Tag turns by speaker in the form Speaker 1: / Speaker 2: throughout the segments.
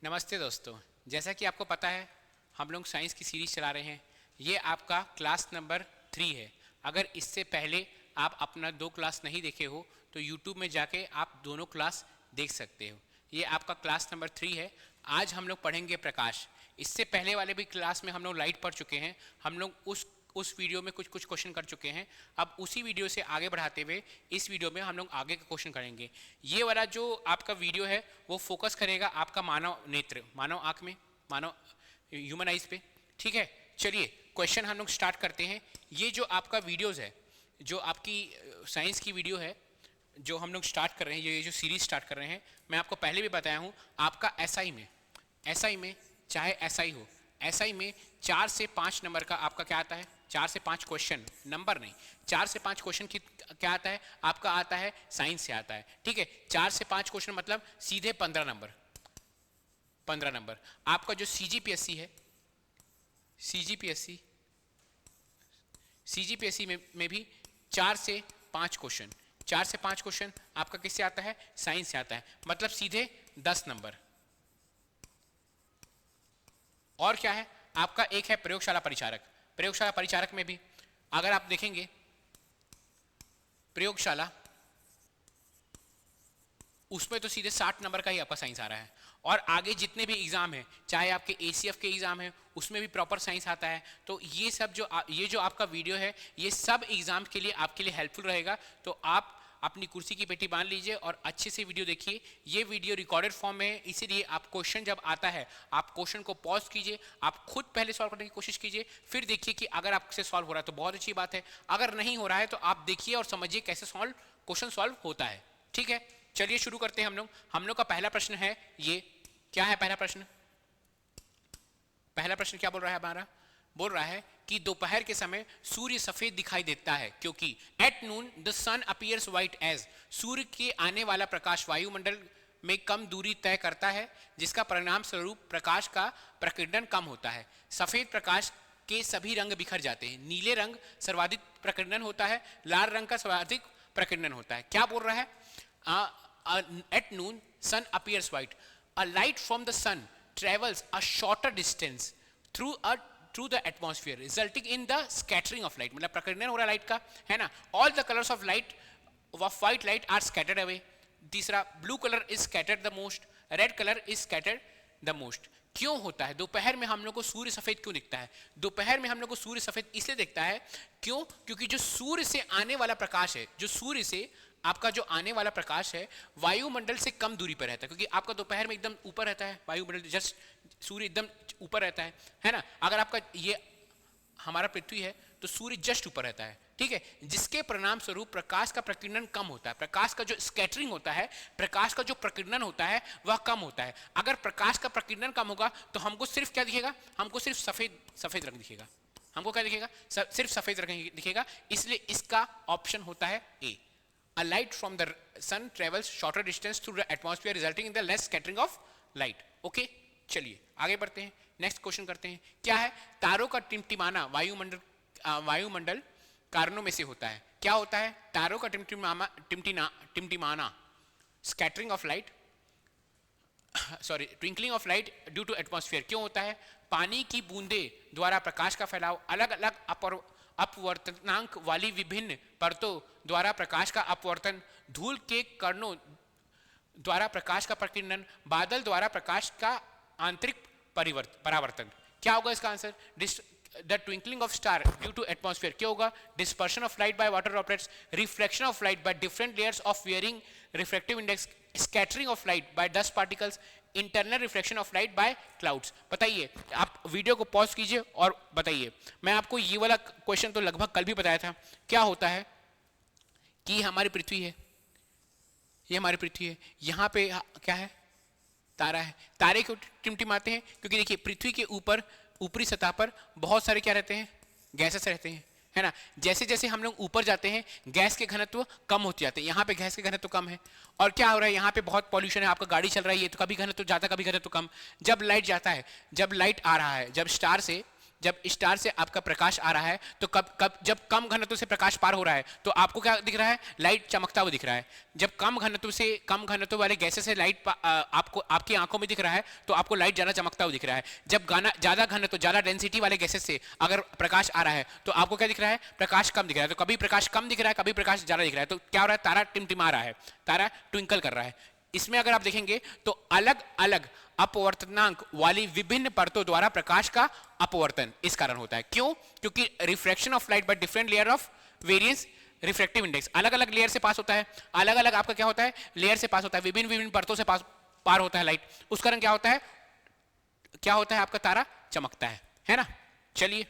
Speaker 1: नमस्ते दोस्तों, जैसा कि आपको पता है हम लोग साइंस की सीरीज चला रहे हैं। ये आपका क्लास नंबर 3 है। अगर इससे पहले आप अपना 2 क्लास नहीं देखे हो तो यूट्यूब में जाके आप दोनों क्लास देख सकते हो। ये आपका क्लास नंबर 3 है। आज हम लोग पढ़ेंगे प्रकाश। इससे पहले वाले भी क्लास में हम लोग लाइट पढ़ चुके हैं। हम लोग उस वीडियो में कुछ क्वेश्चन कर चुके हैं। अब उसी वीडियो से आगे बढ़ाते हुए इस वीडियो में हम लोग आगे का क्वेश्चन करेंगे। ये वाला जो आपका वीडियो है वो फोकस करेगा आपका मानव नेत्र, मानव आँख में, मानव ह्यूमन आइज पे। ठीक है, चलिए क्वेश्चन हम लोग स्टार्ट करते हैं। ये जो आपका वीडियोज़ है, जो आपकी साइंस की वीडियो है जो हम लोग स्टार्ट कर रहे हैं, ये जो सीरीज स्टार्ट कर रहे हैं, मैं आपको पहले भी बताया हूँ, आपका एसआई में चाहे एसआई हो, एसआई में 4 से 5 नंबर का आपका क्या आता है, 4 से 5 क्वेश्चन, नंबर नहीं, 4 से 5 क्वेश्चन की क्या आता है आपका, आता है साइंस से आता है। ठीक है, 4 से 5 क्वेश्चन मतलब सीधे 15 नंबर। 15 नंबर आपका जो सीजीपीएससी है, सीजीपीएससी में भी 4 से 5 क्वेश्चन, 4 से 5 क्वेश्चन आपका किससे आता है, साइंस से आता है, मतलब सीधे 10 नंबर। और क्या है आपका, एक है प्रयोगशाला परिचारक। प्रयोगशाला परिचारक में भी अगर आप देखेंगे, प्रयोगशाला उसमें तो सीधे 60 नंबर का ही आपका साइंस आ रहा है। और आगे जितने भी एग्जाम है, चाहे आपके एसीएफ के एग्जाम है, उसमें भी प्रॉपर साइंस आता है। तो ये सब ये जो आपका वीडियो है, ये सब एग्जाम के लिए आपके लिए हेल्पफुल रहेगा। तो आप अपनी कुर्सी की पेटी बांध लीजिए और अच्छे से वीडियो देखिए। ये वीडियो रिकॉर्डेड फॉर्म में है, इसीलिए आप क्वेश्चन जब आता है आप क्वेश्चन को पॉज कीजिए, आप खुद पहले सॉल्व करने की कोशिश कीजिए, फिर देखिए कि अगर आपसे सॉल्व हो रहा है तो बहुत अच्छी बात है, अगर नहीं हो रहा है तो आप देखिए और समझिए कैसे क्वेश्चन सॉल्व होता है। ठीक है, चलिए शुरू करते हैं हम लोग का पहला प्रश्न है, ये क्या है पहला प्रश्न। पहला प्रश्न क्या बोल रहा है हमारा, बोल रहा है कि दोपहर के समय सूर्य सफेद दिखाई देता है क्योंकि at noon the sun appears white as, सूर्य के आने वाला प्रकाश वायुमंडल में कम दूरी तय करता है जिसका परिणाम स्वरूप प्रकाश का प्रकीर्णन कम होता है। सफेद प्रकाश के सभी रंग बिखर जाते हैं, नीले रंग सर्वाधिक प्रकीर्णन होता है, लाल रंग का सर्वाधिक प्रकीर्णन होता है। क्या बोल रहा है, at noon sun appears white, a light from the sun travels a shorter distance through the atmosphere resulting in the scattering of light, मतलब प्रकीर्णन हो रहा है लाइट का, है ना। all the colors of white light are scattered away। तीसरा, blue color is scattered the most, red color is scattered the most। क्यों होता है दोपहर में हम लोग को सूर्य सफेद क्यों दिखता है, दोपहर में हम लोग को सूर्य सफेद इसलिए दिखता है क्योंकि जो सूर्य से आने वाला प्रकाश है, जो सूर्य से आपका जो आने वाला प्रकाश है वायुमंडल से कम दूरी पर रहता है, क्योंकि आपका दोपहर में एकदम ऊपर रहता है वायुमंडल, जस्ट सूर्य एकदम ऊपर रहता है ना। अगर आपका ये हमारा पृथ्वी है तो सूर्य जस्ट ऊपर रहता है, ठीक है, जिसके परिणाम स्वरूप प्रकाश का प्रकीर्णन कम होता है, प्रकाश का जो स्कैटरिंग होता है, प्रकाश का जो प्रकीर्णन होता है वह कम होता है। अगर प्रकाश का प्रकीर्णन कम होगा तो हमको सिर्फ क्या दिखेगा, हमको सिर्फ सफेद रंग दिखेगा, हमको क्या दिखेगा, सिर्फ सफेद रंग दिखेगा। इसलिए इसका ऑप्शन होता है ए, a light from the sun travels shorter distance through the atmosphere resulting in the less scattering of light। Okay, चलिए आगे बढ़ते हैं, नेक्स्ट क्वेश्चन करते हैं। क्या है, तारों का टिमटिमाना वायुमंडल कारणों में से होता है। क्या होता है, तारों का टिमटिमाना scattering of light, sorry twinkling of light due to atmosphere. क्यों होता है, पानी की बूंदे द्वारा प्रकाश का फैलाव, अलग अलग अपवर्तनांक वाली विभिन्न परतों द्वारा प्रकाश का अपवर्तन, धूल के कणों द्वारा प्रकाश का प्रकीर्णन, बादल द्वारा प्रकाश का आंतरिक परावर्तन। क्या होगा इसका answer, the twinkling of star due to atmosphere. क्या होगा, dispersion of light by water droplets, reflection of light by different layers of varying refractive index, scattering of light by dust particles, internal reflection of light by clouds. बताइए, आप video को pause कीजिए और बताइए। मैं आपको ये वाला क्वेश्चन तो लगभग कल भी बताया था। क्या होता है कि हमारी पृथ्वी है, ये हमारी पृथ्वी है, यहाँ पे क्या है, तारा है। तारे क्यों टिमटिमाते हैं, क्योंकि देखिए पृथ्वी के ऊपर ऊपरी सतह पर बहुत सारे क्या रहते हैं, गैसेस रहते हैं, है ना। जैसे जैसे हम लोग ऊपर जाते हैं गैस के घनत्व कम होते जाते हैं, यहाँ पे गैस के घनत्व कम है। और क्या हो रहा है, यहाँ पे बहुत पॉल्यूशन है, आपका गाड़ी चल रही है तो कभी घनत्व ज्यादा कभी घनत्व कम। जब लाइट जाता है, जब लाइट आ रहा है, जब स्टार से जब स्टार से आपका प्रकाश आ रहा है तो जब कम घनत्व से प्रकाश पार हो रहा है तो आपको क्या दिख रहा है, लाइट चमकता हुआ दिख रहा है। जब कम घनत्व वाले गैसेस से लाइट आपको आपकी आंखों में दिख रहा है तो आपको लाइट ज्यादा चमकता हुआ दिख रहा है। जब ज्यादा घनत्व ज्यादा डेंसिटी वाले गैसेस से अगर प्रकाश आ रहा है तो आपको क्या दिख रहा है, प्रकाश कम दिख रहा है। तो कभी प्रकाश कम दिख रहा है, कभी प्रकाश ज्यादा दिख रहा है। तो क्या हो रहा है, तारा टिमटिमा रहा है, तारा ट्विंकल कर रहा है। इसमें अगर आप देखेंगे तो अलग अलग अपवर्तनांक वाली विभिन्न परतों द्वारा प्रकाश का अपवर्तन इस कारण होता है। क्यों? क्योंकि refraction of light by different layer of variance refractive index, अलग अलग लेयर से पास होता है, अलग अलग आपका क्या होता है, लेयर से पास होता है, विभिन्न विभिन्न परतों से पार होता है लाइट। उस कारण क्या होता है आपका तारा चमकता है ना। चलिए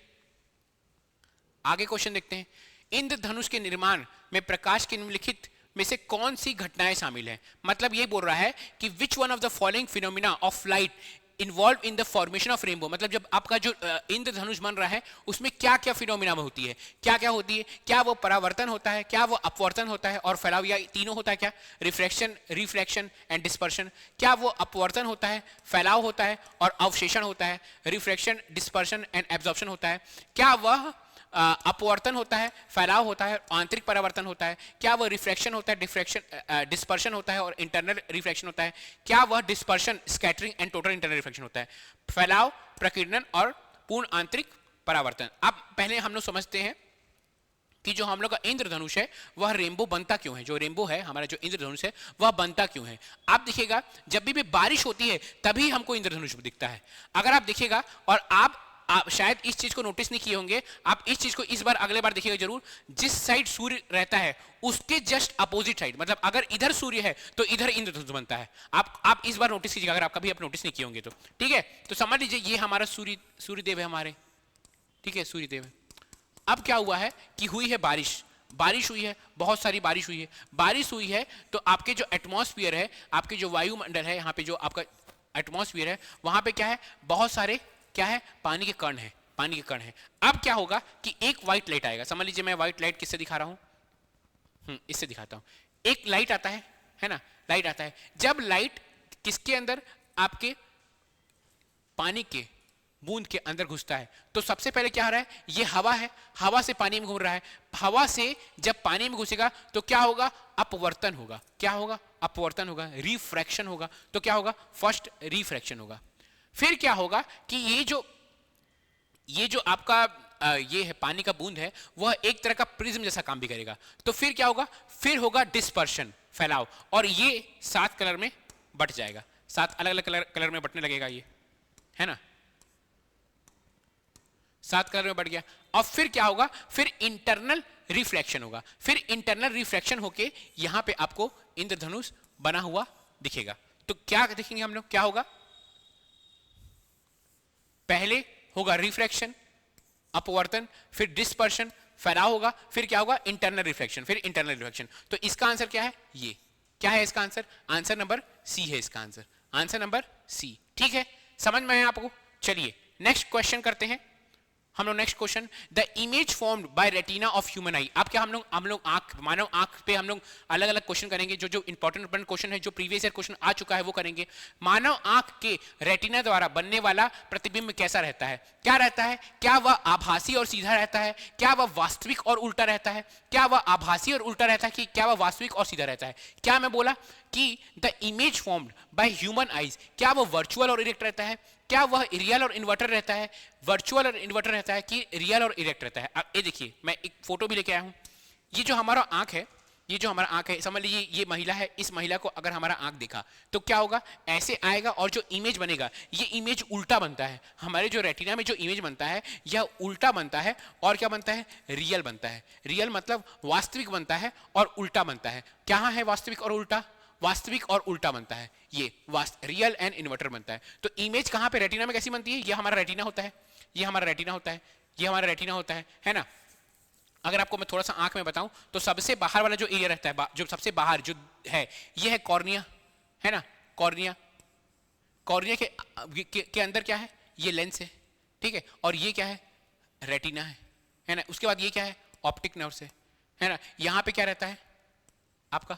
Speaker 1: आगे क्वेश्चन देखते हैं। इंद्रधनुष के निर्माण में प्रकाश के निम्नलिखित में से कौन सी घटनाएं शामिल हैं? मतलब ये बोल रहा है कि which one of the following phenomena of light involve in the formation of rainbow. मतलब जब आपका जो इंद्रधनुष बन रहा है उसमें क्या क्या फिनोमिना होती है, क्या क्या होती है, क्या वो परावर्तन होता है, क्या वो अपवर्तन होता है और फैलाव, या तीनों होता है क्या, रिफ्रैक्शन, रिफ्लेक्शन एंड डिस्पर्शन। क्या वो अपवर्तन होता है, फैलाव होता है और अवशेषण होता है, रिफ्रैक्शन, डिस्पर्शन एंड एब्जॉर्प्शन होता है। क्या वह अपवर्तन होता है, फैलाव होता है, आंतरिक परावर्तन होता है। क्या वह रिफ्रैक्शन होता है, डिस्पर्शन होता है और इंटरनल रिफ्रैक्शन होता है। क्या वह dispersion, scattering and total internal refraction होता है। फैलाव, प्रकीर्णन और पूर्ण आंतरिक परावर्तन। अब पहले हम लोग समझते हैं कि जो हम लोग का इंद्रधनुष है वह रेनबो बनता क्यों है। जो रेनबो है हमारा, जो इंद्रधनुष है वह बनता क्यों है। आप देखिएगा जब भी बारिश होती है तभी हमको इंद्रधनुष दिखता है। अगर आप देखिएगा, और आप शायद इस चीज को नोटिस नहीं किए होंगे, आप इस चीज को इस बार अगले बार देखिएगा जरूर, जिस साइड सूर्य रहता है उसके जस्ट अपोजिट साइड, मतलब अगर इधर सूर्य है तो इधर इंद्रधनुष बनता है। आप इस बार नोटिस कीजिएगा, अगर आप कभी नोटिस नहीं किए होंगे तो। ठीक है, तो समझ लीजिए ये हमारा सूर्यदेव है हमारे, ठीक है, सूर्यदेव है। अब क्या हुआ है कि हुई है बारिश हुई है, बहुत सारी बारिश हुई है। बारिश हुई है तो आपके जो एटमॉस्फेयर है, आपके जो वायुमंडल है, यहाँ पे जो आपका एटमॉस्फेयर है वहां पे क्या है, बहुत सारे क्या है, पानी के कण है, पानी के कण है। अब क्या होगा कि एक व्हाइट लाइट आएगा। समझ लीजिए मैं व्हाइट लाइट किससे दिखा रहा हूं, इससे दिखाता हूं। एक लाइट आता है ना, लाइट आता है। जब लाइट किसके अंदर, आपके पानी के बूंद के अंदर घुसता है तो सबसे पहले क्या हो रहा है, ये हवा है, हवा से पानी में घूम रहा है। हवा से जब पानी में घुसेगा तो क्या होगा, अपवर्तन होगा। क्या होगा, अपवर्तन होगा, रिफ्रैक्शन होगा। तो क्या होगा, फर्स्ट रिफ्रैक्शन होगा। फिर क्या होगा कि ये जो आपका ये है पानी का बूंद है, वह एक तरह का प्रिज्म जैसा काम भी करेगा। तो फिर क्या होगा, फिर होगा डिस्पर्शन, फैलाव, और ये 7 कलर में बट जाएगा, 7 अलग अलग कलर में बटने लगेगा, ये है ना, 7 कलर में बढ़ गया। और फिर क्या होगा, फिर इंटरनल रिफ्लेक्शन होगा। फिर इंटरनल रिफ्लेक्शन होके यहां पे आपको इंद्रधनुष बना हुआ दिखेगा। तो क्या देखेंगे हम लोग, क्या होगा, पहले होगा रिफ्रैक्शन, अपवर्तन, फिर डिस्पर्शन, फैलाव होगा, फिर क्या होगा, इंटरनल रिफ्लेक्शन, फिर इंटरनल रिफ्लेक्शन। तो इसका आंसर क्या है, ये क्या है इसका आंसर, आंसर नंबर सी है इसका आंसर, आंसर नंबर सी। ठीक है, समझ में आया आपको। चलिए नेक्स्ट क्वेश्चन करते हैं हम लोग। Next question, the image formed by retina of human आई। अब क्या हम लोग आंख, मानव आंख पे हम लोग अलग अलग क्वेश्चन करेंगे। जो इंपॉर्टेंट क्वेश्चन है, जो प्रीवियस ईयर क्वेश्चन आ चुका है वो करेंगे। मानव आंख के रेटिना द्वारा बनने वाला प्रतिबिंब कैसा रहता है, क्या रहता है, क्या वह आभासी और सीधा रहता है, क्या वह वास्तविक और उल्टा रहता है, क्या वह आभासी और उल्टा रहता है, कि क्या वह वास्तविक और सीधा रहता है। क्या मैं बोला कि the image formed by human eyes, क्या वह वर्चुअल और इरेक्ट रहता है, क्या वह रियल और इन्वर्टर रहता है, वर्चुअल और इन्वर्टर रहता है, कि रियल और इरेक्ट रहता है। अब ये देखिए, मैं एक फोटो भी लेके आया हूं। ये जो हमारा आंख है, ये जो हमारा आंख है, समझ लीजिए ये महिला है। इस महिला को अगर हमारा आंख देखा तो क्या होगा, ऐसे आएगा, और जो इमेज बनेगा ये इमेज उल्टा बनता है। हमारे जो रेटिना में जो इमेज बनता है यह उल्टा बनता है, और क्या बनता है, रियल बनता है। रियल मतलब वास्तविक बनता है, और उल्टा बनता है। क्या है वास्तविक और उल्टा, वास्तविक और उल्टा बनता है, ये रियल एंड इन्वर्टर बनता है। तो इमेज कहां पे, रेटिना में कैसी बनती है, ये हमारा रेटिना होता है, ये हमारा रेटिना होता है, ये हमारा रेटिना होता है ना। अगर आपको मैं थोड़ा सा आंख में बताऊं तो सबसे बाहर वाला जो एरिया रहता है, जो सबसे बाहर जो है, ये है कॉर्निया, है ना, कॉर्निया। कॉर्निया के अंदर क्या है, ये लेंस है, ठीक है, और ये क्या है, रेटिना है ना। उसके बाद ये क्या है, ऑप्टिक नर्व है ना। यहां पे क्या रहता है आपका,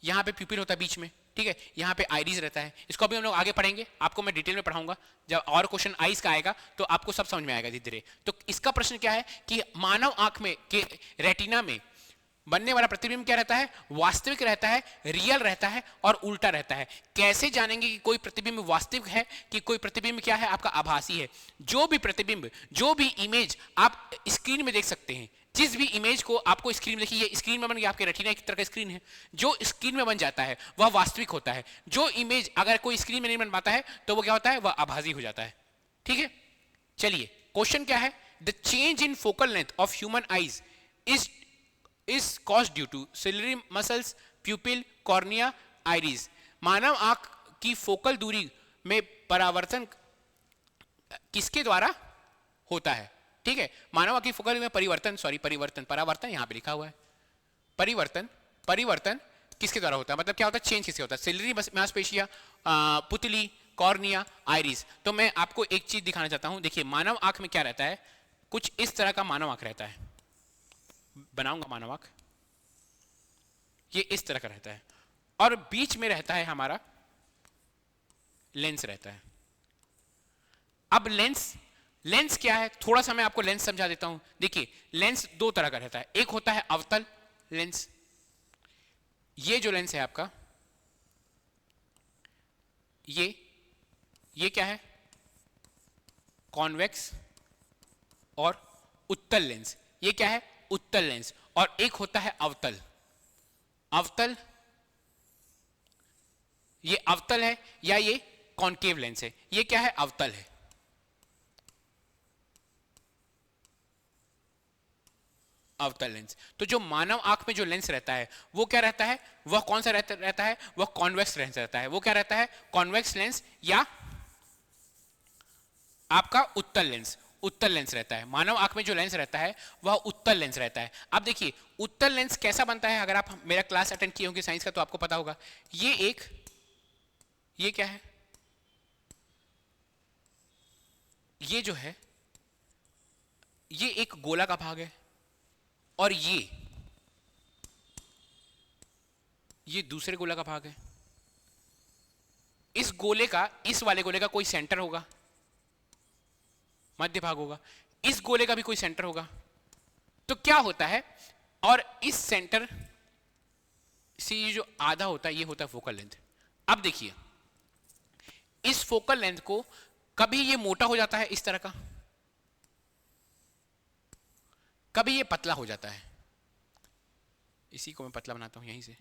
Speaker 1: यहां पे प्यूपिल होता है बीच में, ठीक है, यहाँ पे आइरिस रहता है, इसको अभी हम लोग आगे पढ़ेंगे, आपको मैं डिटेल में पढ़ाऊंगा जब और क्वेश्चन आइस का आएगा तो आपको सब समझ में आएगा धीरे धीरे। तो इसका प्रश्न क्या है कि मानव आंख में के रेटिना में बनने वाला प्रतिबिंब क्या रहता है, वास्तविक रहता है, रियल रहता है और उल्टा रहता है। कैसे जानेंगे कि कोई प्रतिबिंब वास्तविक है कि कोई प्रतिबिंब क्या है आपका आभासी है? जो भी प्रतिबिंब, जो भी इमेज आप स्क्रीन में देख सकते हैं, जिस भी इमेज को आपको स्क्रीन में देखिए, ये स्क्रीन में बन गया, आपके रेटिना की तरह का स्क्रीन है, जो स्क्रीन में बन जाता है वह वास्तविक होता है। जो इमेज अगर कोई स्क्रीन में नहीं बन पाता है तो वो क्या होता है, वह आभासी हो जाता है। ठीक है, चलिए क्वेश्चन क्या है, the change in focal length of human eyes is caused due to ciliary muscles, pupil, cornea, iris। मानव आंख की फोकल दूरी में परिवर्तन किसके द्वारा होता है? ठीक है, मानव आंख की फोकल में परिवर्तन, परावर्तन यहां पे लिखा हुआ है, परिवर्तन किसके द्वारा होता है, मतलब क्या होता है, चेंज किसके होता है? सिलियरी मांसपेशिया, पुतली, कॉर्निया, आइरिस। तो मैं आपको एक चीज दिखाना चाहता हूं, देखिए मानव आंख में क्या रहता है, कुछ इस तरह का मानव आंख रहता है, बनाऊंगा मानव आंख, ये इस तरह का रहता है और बीच में रहता है हमारा लेंस रहता है। अब लेंस क्या है, थोड़ा सा मैं आपको लेंस समझा देता हूं। देखिए लेंस दो तरह का रहता है, एक होता है अवतल लेंस, ये जो लेंस है आपका, ये क्या है, कॉन्वेक्स, और उत्तल लेंस, ये क्या है, उत्तल लेंस। और एक होता है अवतल, ये अवतल है या ये कॉन्केव लेंस है, ये क्या है, अवतल है। अवतल लेंस। तो जो मानव आंख में जो लेंस रहता है वो क्या रहता है, वह कौन सा रहता है, वह कॉन्वेक्स लेंस रहता है। वो क्या रहता है, कॉन्वेक्स लेंस या आपका उत्तल लेंस रहता है। मानव आंख में जो लेंस रहता है वह उत्तल लेंस रहता है। अब देखिए उत्तल लेंस कैसा बनता है, अगर आप मेरा क्लास अटेंड किए होंगे साइंस का तो आपको पता होगा, ये क्या है, ये जो है ये एक गोला का भाग है और ये दूसरे गोला का भाग है। इस गोले का, इस वाले गोले का कोई सेंटर होगा, मध्य भाग होगा, इस गोले का भी कोई सेंटर होगा। तो क्या होता है, और इस सेंटर से ये जो आधा होता है ये होता है फोकल लेंथ। अब देखिए इस फोकल लेंथ को कभी ये मोटा हो जाता है इस तरह का, कभी ये पतला हो जाता है। इसी को मैं पतला बनाता हूं यहीं से,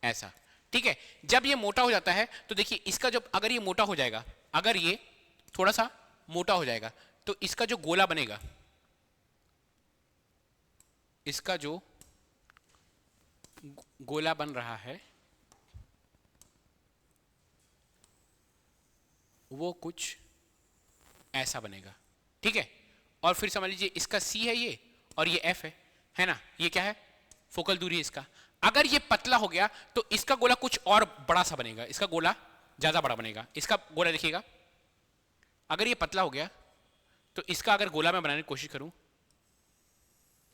Speaker 1: ऐसा। ठीक है, जब ये मोटा हो जाता है तो देखिए इसका जो, अगर ये मोटा हो जाएगा, अगर ये थोड़ा सा मोटा हो जाएगा तो इसका जो गोला बनेगा, इसका जो गोला बन रहा है वो कुछ ऐसा बनेगा। ठीक है, और फिर समझ लीजिए इसका C है ये और ये F है ना, ये क्या है, फोकल दूरी है इसका। अगर ये पतला हो गया तो इसका गोला कुछ और बड़ा सा बनेगा, इसका गोला ज्यादा बड़ा बनेगा। इसका गोला देखिएगा, अगर ये पतला हो गया तो इसका अगर गोला मैं बनाने की कोशिश करूं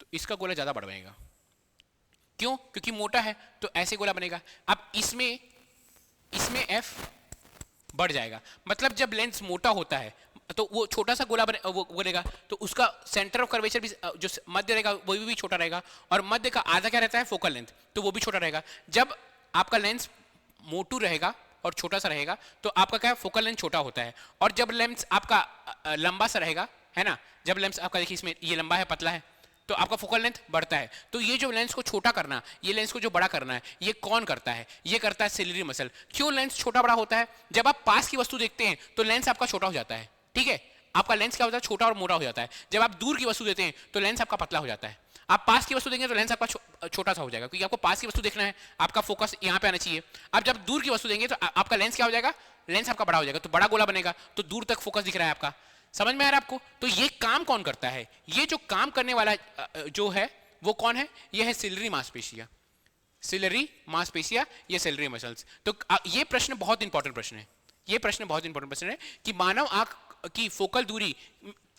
Speaker 1: तो इसका गोला ज्यादा बड़ा बनेगा। क्यों? क्योंकि मोटा है तो ऐसे गोला बनेगा। अब इसमें F बढ़ जाएगा, मतलब जब लेंस मोटा होता है तो वो छोटा सा गोला वो बनेगा, तो उसका सेंटर ऑफ कर्वेचर भी, जो मध्य रहेगा वो भी छोटा रहेगा, और मध्य का आधा क्या रहता है, फोकल लेंथ, तो वो भी छोटा रहेगा। जब आपका लेंस मोटू रहेगा और छोटा सा रहेगा तो आपका क्या है, फोकल लेंथ छोटा होता है। और जब लेंस आपका लंबा सा रहेगा, है ना, जब लेंस आपका देखिए इसमें ये लंबा है, पतला है, तो आपका फोकल लेंथ बढ़ता है। तो ये जो लेंस को छोटा करना, ये लेंस को जो बड़ा करना है, ये कौन करता है, ये करता है सिलियरी मसल। क्यों लेंस छोटा बड़ा होता है? जब आप पास की वस्तु देखते हैं तो लेंस आपका छोटा हो जाता है। ठीक है, आपका लेंस क्या होता है, छोटा और मोटा हो जाता है। जब आप दूर की वस्तु देते हैं तो लेंस आपका पतला हो जाता है। आप पास की वस्तु देंगे तो लेंस आपका छोटा सा हो जाएगा, क्योंकि आपको पास की वस्तु देखना है, आपका फोकस यहाँ पे आना चाहिए। अब जब दूर की वस्तु देंगे तो आपका लेंस क्या हो जाएगा, लेंस आपका बड़ा हो जाएगा, तो बड़ा गोला बनेगा, तो दूर तक फोकस दिख रहा है आपका। समझ में आ रहा है आपको? तो ये काम कौन करता है, ये जो काम करने वाला जो है वो कौन है, ये है सिलियरी मांसपेशियां, सिलियरी मांसपेशियां, ये सिलियरी मसल्स। तो ये प्रश्न बहुत इंपॉर्टेंट प्रश्न है, ये प्रश्न बहुत इंपॉर्टेंट प्रश्न है कि मानव आंख की फोकल दूरी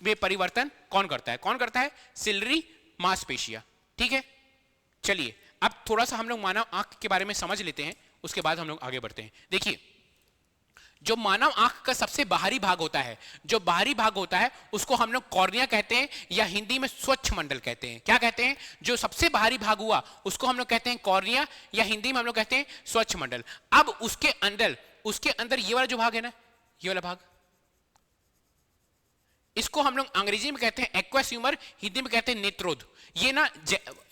Speaker 1: में परिवर्तन कौन करता है, कौन करता है, सिलियरी मांसपेशियां। ठीक है, चलिए अब थोड़ा सा हम लोग मानव आंख के बारे में समझ लेते हैं, उसके बाद हम लोग आगे बढ़ते हैं। देखिए, जो मानव आंख का सबसे बाहरी भाग होता है, जो बाहरी भाग होता है उसको हम लोग कॉर्निया कहते हैं, या हिंदी में स्वच्छ मंडल कहते हैं। क्या कहते हैं? जो सबसे बाहरी भाग हुआ उसको हम लोग कहते हैं कॉर्निया, या हिंदी में हम लोग कहते हैं स्वच्छ मंडल। अब उसके अंदर ये वाला जो भाग है ना, ये वाला भाग, इसको हम लोग अंग्रेजी में कहते हैं एक्वस ह्यूमर, हिंदी में कहते हैं नेत्रोद। ये ना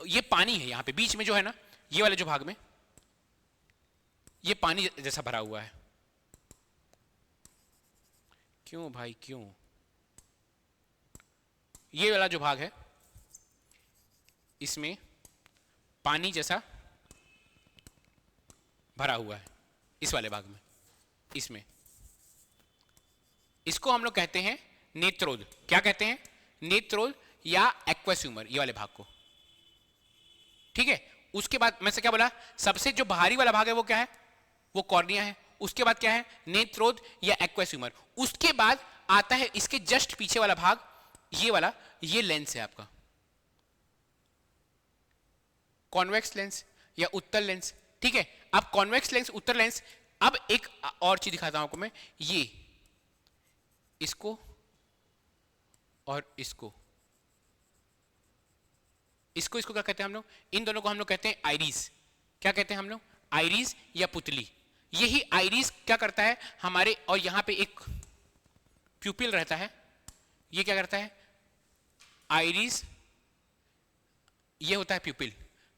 Speaker 1: ये पानी है, यहां पे बीच में जो है ना, ये वाले जो भाग में ये पानी जैसा भरा हुआ है। क्यों भाई क्यों? ये वाला जो भाग है इसमें पानी जैसा भरा हुआ है, इस वाले भाग में, इसमें, इसको हम लोग कहते हैं नेत्रोद। क्या कहते हैं? नेत्रोद या एक्वस ह्यूमर, ये वाले भाग को। ठीक है, उसके बाद मैं से क्या बोला, सबसे जो बाहरी वाला भाग है वो क्या है? वो कॉर्निया है। उसके बाद क्या है? नेत्रोद या एक्वस ह्यूमर। उसके बाद आता है इसके जस्ट पीछे वाला भाग, ये वाला, ये लेंस है आपका, कॉन्वेक्स लेंस या उत्तल लेंस। ठीक है, अब कॉन्वेक्स लेंस, उत्तल लेंस। अब एक और चीज दिखाता हूं आपको मैं, ये इसको और इसको क्या कहते हैं हम लोग? इन दोनों को हम लोग कहते हैं आइरिस। क्या कहते हैं हम लोग? आइरिस या पुतली। यही आइरिस क्या करता है हमारे, और यहां पे एक प्यूपिल रहता है, ये क्या करता है? आइरिस, ये होता है प्यूपिल।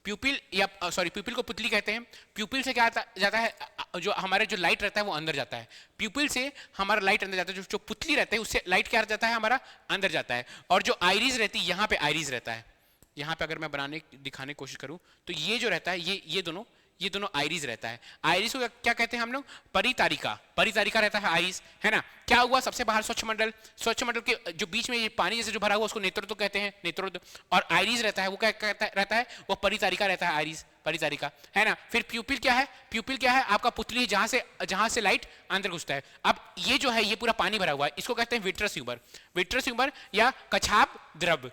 Speaker 1: प्यूपिल या सॉरी, प्यूपिल को पुतली कहते हैं। प्यूपिल से क्या जाता है, जो हमारे जो लाइट रहता है वो अंदर जाता है। प्यूपिल से हमारा लाइट अंदर जाता है, जो पुतली रहता है उससे लाइट क्या जाता है, हमारा अंदर जाता है। और जो आइरिस रहती है, यहाँ पे आइरिस रहता है, यहाँ पे अगर मैं दिखाने की कोशिश करूं तो ये जो रहता है, ये दोनों आइरिस रहता है। आइरिस को क्या कहते हैं हम लोग? परितारिका। परितारिका रहता है आइरिस, है ना। क्या हुआ? सबसे बाहर स्वच्छ मंडल, स्वच्छ मंडल के जो बीच में ये पानी जैसे जो भरा हुआ उसको नेत्रोद कहते हैं, नेत्रोद। और आइरिस रहता है, वो क्या रहता है? वो परितारिका रहता है, आइरिस, परितारिका, है ना। फिर प्यूपिल क्या है? प्यूपिल क्या है? आपका पुतली, जहां से लाइट अंदर घुसता है। अब ये जो है, ये पूरा पानी भरा हुआ है, इसको कहते हैं विट्रस ह्यूमर। विट्रस ह्यूमर या कछाप द्रव,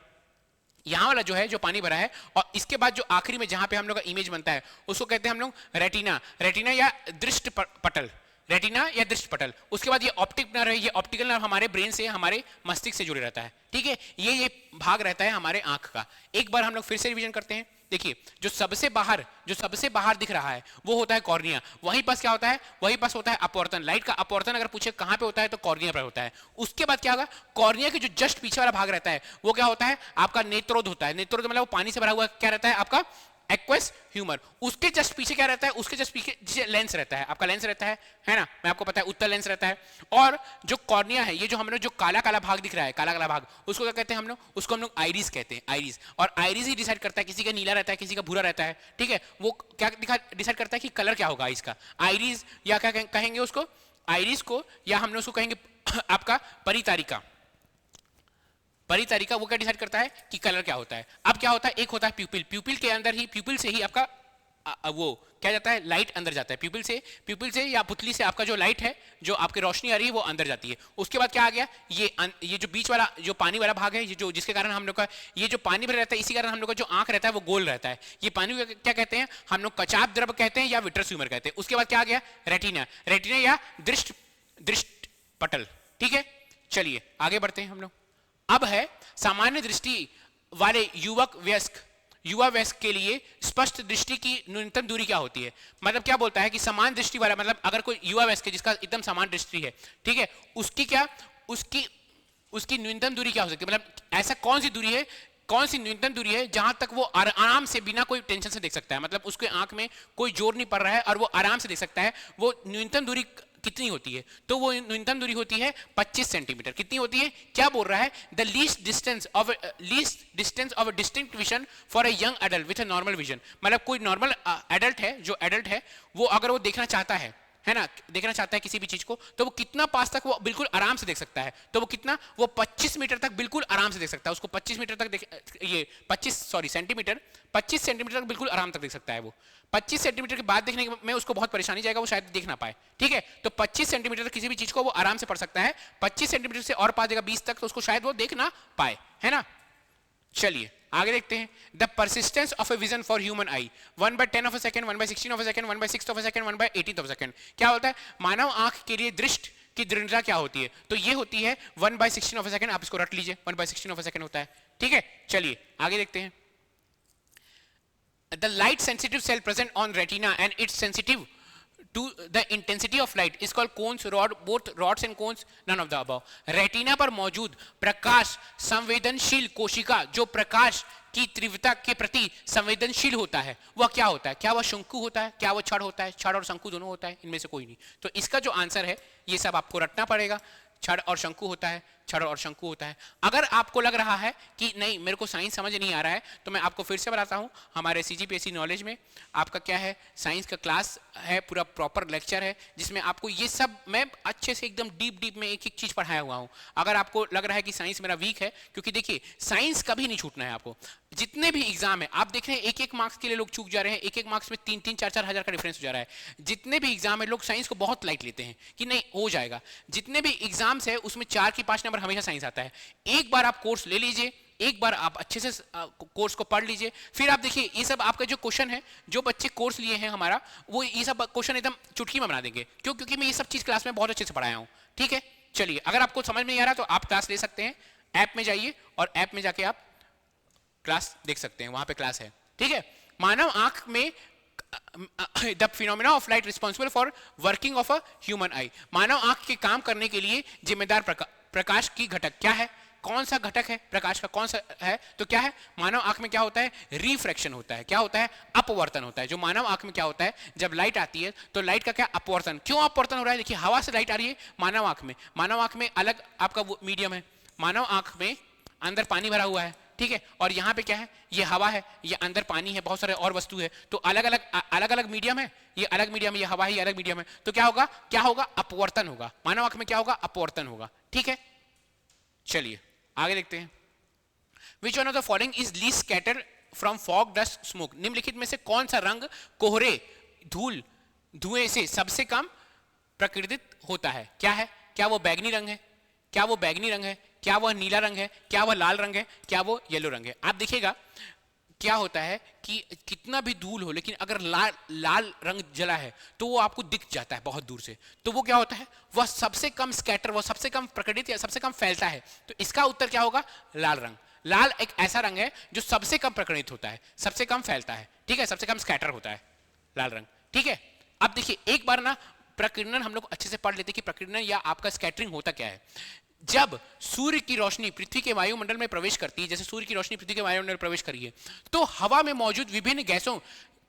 Speaker 1: यहां वाला जो है, जो पानी भरा है। और इसके बाद जो आखिरी में जहां पे हम लोग का इमेज बनता है उसको कहते हैं हम लोग रेटिना। रेटिना या दृष्ट पटल, रेटिना या दृष्ट पटल। उसके बाद ये ऑप्टिक नर्व है, ये ऑप्टिकल नर्व हमारे ब्रेन से, हमारे मस्तिष्क से जुड़े रहता है। ठीक है, ये भाग रहता है हमारे आंख का। एक बार हम लोग फिर से रिवीजन करते हैं। देखिए, जो सबसे बाहर दिख रहा है वो होता है कॉर्निया। वहीं पास क्या होता है? वहीं पास होता है अपवर्तन। लाइट का अपवर्तन अगर पूछे कहां पे होता है तो कॉर्निया पर होता है। उसके बाद क्या होगा? कॉर्निया के जो जस्ट पीछे वाला भाग रहता है वो क्या होता है? आपका नेत्रोद होता है। नेत्रोद मतलब वो पानी से भरा हुआ क्या रहता है? आपका एक्वस ह्यूमर। उसके जस्ट पीछे क्या रहता है? उसके जस्ट पीछे लेंस रहता है, आपका लेंस रहता है ना। मैं आपको पता है उत्तल लेंस रहता है। और जो कॉर्निया है, ये जो हम लोग जो काला काला भाग दिख रहा है, काला काला भाग, उसको क्या कहते हैं हम लोग? उसको हम लोग आइरिस कहते हैं, आइरिस। और आइरिस ही डिसाइड करता है, किसी का नीला रहता है, किसी का भूरा रहता है। ठीक है, वो क्या डिसाइड करता है कि कलर क्या होगा इसका? आइरिस, या क्या कहेंगे उसको? आइरिस को, या हम लोग उसको कहेंगे आपका परितारिका। परितारिका वो क्या डिसाइड करता है कि कलर क्या होता है। अब क्या होता है? एक होता है प्यूपिल। प्यूपिल के अंदर ही, प्यूपिल से ही आपका वो क्या जाता है? लाइट अंदर जाता है। प्यूपिल से या पुतली से आपका जो लाइट है, जो आपकी रोशनी आ रही है, वो अंदर जाती है। उसके बाद क्या आ गया? ये जो बीच वाला जो पानी वाला भाग है, ये जो जिसके कारण हम लोग का ये जो पानी भरा रहता है, इसी कारण हम लोग का जो आंख रहता है वो गोल रहता है। ये पानी को क्या कहते हैं हम लोग? कचाप द्रव कहते हैं या विट्रस ह्यूमर कहते हैं। उसके बाद क्या आ गया? रेटिना। रेटिना या दृष्ट पटल। ठीक है, चलिए आगे बढ़ते हैं हम लोग। अब है सामान्य दृष्टि वाले युवा वयस्क के लिए स्पष्ट दृष्टि की न्यूनतम दूरी क्या होती है? मतलब क्या बोलता है कि समान दृष्टि वाला, मतलब अगर कोई युवा वयस्क है जिसका एकदम समान दृष्टि है, ठीक है, उसकी न्यूनतम दूरी क्या हो सकती है? मतलब ऐसा कौन सी न्यूनतम दूरी है जहां तक वो आराम से बिना कोई टेंशन से देख सकता है? मतलब उसके आंख में कोई जोर नहीं पड़ रहा है और वो आराम से देख सकता है। वो न्यूनतम दूरी कितनी होती है? तो वो न्यूनतम दूरी होती है 25 सेंटीमीटर। कितनी होती है? क्या बोल रहा है? The least distance of a distinct vision for a young adult with a normal vision. मतलब कोई नॉर्मल एडल्ट है, वो अगर वो देखना चाहता है ना, देखना चाहता है किसी भी चीज को, तो वो कितना पास तक वो बिल्कुल आराम से देख सकता है? तो वो कितना? वो 25 मीटर तक बिल्कुल आराम से देख सकता है। उसको 25 मीटर तक 25 सेंटीमीटर तक बिल्कुल आराम तक देख सकता है। वो 25 सेंटीमीटर के बाद देखने में उसको बहुत परेशानी जाएगा, वो शायद देख ना पाए। ठीक है, तो 25 सेंटीमीटर तक किसी भी चीज को वो आराम से पढ़ सकता है। 25 सेंटीमीटर से और पास देगा 20 तक, तो उसको शायद वो देख ना पाए, है ना। चलिए आगे देखते हैं। The persistence of a vision for human I 1/10 of a second, 1/16 of a second, 1/6 of a second, 1/18 of a second. क्या होता है मानव आंख के लिए दृष्टि की दृढ़ता क्या होती है? तो ये होती है 1/16 ऑफ अ सेकंड। आप इसको रट लीजिए, 1/16 ऑफ अ सेकंड होता है, ठीक है। चलिए आगे देखते हैं। The light sensitive cell present on retina and it's sensitive to the intensity of light is called cones rod, both rods and cones, none of the above. Retina पर मौजूद प्रकाश संवेदनशील कोशिका जो प्रकाश की तीव्रता के प्रति संवेदनशील होता है वह क्या होता है? क्या वह शंकु होता है? क्या वह छड़ होता है? छड़ और शंकु दोनों होता है, इनमें से कोई नहीं। तो इसका जो आंसर है ये सब आपको रटना पड़ेगा। छड़ और शंकु होता है, छड़ और शंकु होता है। अगर आपको लग रहा है कि नहीं मेरे को साइंस समझ नहीं आ रहा है तो मैं आपको फिर से बताता हूं। हमारे सीजीपीएससी नॉलेज में आपका क्या है, साइंस का क्लास है, पूरा प्रॉपर लेक्चर है जिसमें आपको ये सब मैं अच्छे से एकदम डीप में एक एक चीज पढ़ाया हुआ हूं। अगर आपको लग रहा है कि साइंस मेरा वीक है, क्योंकि देखिए साइंस कभी नहीं छूटना है आपको। जितने भी एग्जाम है आप देख रहे हैं एक एक मार्क्स के लिए लोग चूक जा रहे हैं, एक एक मार्क्स में 3-3, 4-4 हजार का डिफरेंस हो जा रहा है। जितने भी एग्जाम है लोग साइंस को बहुत लाइट लेते हैं कि नहीं हो जाएगा। जितने भी एग्जाम्स है उसमें 4 की 5 नंबर हमेशा साइंस आता है। एक बार आप कोर्स ले लीजिए, एक बार आप अच्छे से कोर्स को पढ़ लीजिए, फिर आप देखिए ये सब आपका जो क्वेश्चन है, जो बच्चे कोर्स लिए हैं हमारा, वो ये सब क्वेश्चन एकदम चुटकी में बना देंगे। क्यों? क्योंकि मैं ये सब चीज क्लास में बहुत अच्छे से पढ़ाया हूं, ठीक है। चलिए अगर आपको समझ में नहीं आ रहा तो आप क्लास ले सकते हैं, ऐप में जाइए और ऐप में जाके आप क्लास देख सकते हैं, वहां पे क्लास है, ठीक है। मानव आंख में the phenomena of light responsible for working of a human eye. मानव आंख के काम करने के लिए जिम्मेदार प्रकाश की घटक क्या है? कौन सा घटक है प्रकाश का? कौन सा है? तो क्या है मानव आंख में क्या होता है? रिफ्रैक्शन होता है। क्या होता है? अपवर्तन होता है। जो मानव आंख में क्या होता है, जब लाइट आती है तो लाइट का क्या अपवर्तन। क्यों अपवर्तन हो रहा है? देखिए हवा से लाइट आ रही है मानव आंख में, मानव आंख में अलग आपका वो मीडियम है। मानव आंख में अंदर पानी भरा हुआ है, ठीक है, और यहाँ पे क्या है, ये हवा है, ये अंदर पानी है, बहुत सारे और वस्तु है, तो अलग अलग मीडियम है, ये अलग मीडियम है, ये हवा है, ये अलग मीडियम है, तो क्या होगा? क्या होगा? अपवर्तन होगा। मानव आंख में क्या होगा? अपवर्तन होगा, ठीक है। चलिए आगे देखते हैं। Which one of the following is least scattered from fog dust smoke. निम्नलिखित में से कौन सा रंग कोहरे धूल धुएं से सबसे कम प्रकीर्तित होता है? क्या है? क्या वो बैगनी रंग है? क्या वो बैगनी रंग है? क्या वह नीला रंग है? क्या वह लाल रंग है? क्या वो येलो रंग है? आप देखिएगा क्या होता है कि कितना भी धूल हो लेकिन अगर लाल रंग जला है तो वो आपको दिख जाता है बहुत दूर से, तो वो क्या होता है? वह सबसे कम स्कैटर, वह सबसे कम प्रकटित या सबसे कम फैलता है। तो इसका उत्तर क्या होगा? लाल रंग। लाल एक ऐसा रंग है जो सबसे कम प्रकटित होता है, सबसे कम फैलता है, ठीक है, सबसे कम स्कैटर होता है लाल रंग, ठीक है। अब देखिए एक बार ना प्रकीर्णन हम लोग अच्छे से पढ़ लेते कि प्रकीर्णन या आपका स्कैटरिंग होता क्या है। जब सूर्य की रोशनी पृथ्वी के वायुमंडल में प्रवेश करती है, जैसे सूर्य की रोशनी पृथ्वी के वायुमंडल में प्रवेश करी है, तो हवा में मौजूद विभिन्न गैसों